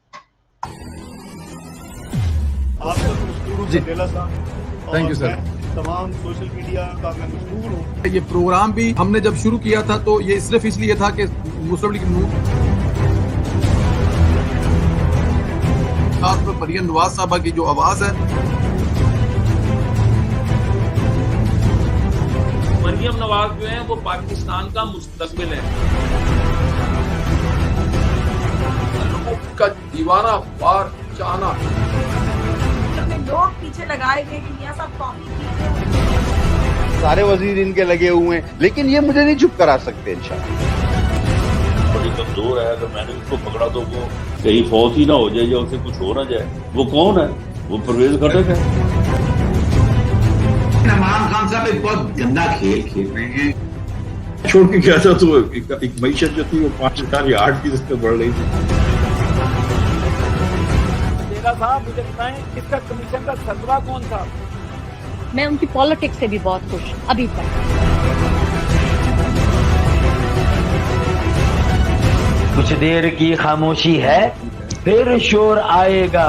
آپ کا مشکور تھینک یو سر۔ تمام سوشل میڈیا کا میں مشکور ہوں۔ یہ پروگرام بھی ہم نے جب شروع کیا تھا تو یہ صرف اس لیے تھا کہ مسلم لیگ نون، خاص طور پر مریم نواز صاحبہ کی جو آواز ہے، مریم نواز جو ہیں وہ پاکستان کا مستقبل ہے، لوگوں کا دیوانہ وار چاہنا۔ لوگ پیچھے لگائے گئے کہ میاں صاحب کاپی سارے وزیر ان کے لگے ہوئے ہیں، لیکن یہ مجھے نہیں چپ کرا سکتے انشاءاللہ۔ بڑی کمزور ہے، اگر میں نے اس کو پکڑا تو وہ کہیں فوت ہی نہ ہو جائے یا اسے کچھ ہو نہ جائے۔ وہ کون ہے؟ وہ پرویز خٹک ہے۔ عمران خان صاحب ایک بہت گندا کھیل کھیل رہے ہیں۔ چھوڑ کے کیا تھا تو ایک معیشت جو تھی وہ 5% یا 8% پہ بڑھ رہی تھی۔ صاحب مجھے بتائیں اس کا کمیشن کا سربراہ کون تھا؟ میں ان کی پالیٹکس سے بھی بہت خوش ہوں ابھی تک۔ کچھ دیر کی خاموشی ہے، پھر شور آئے گا۔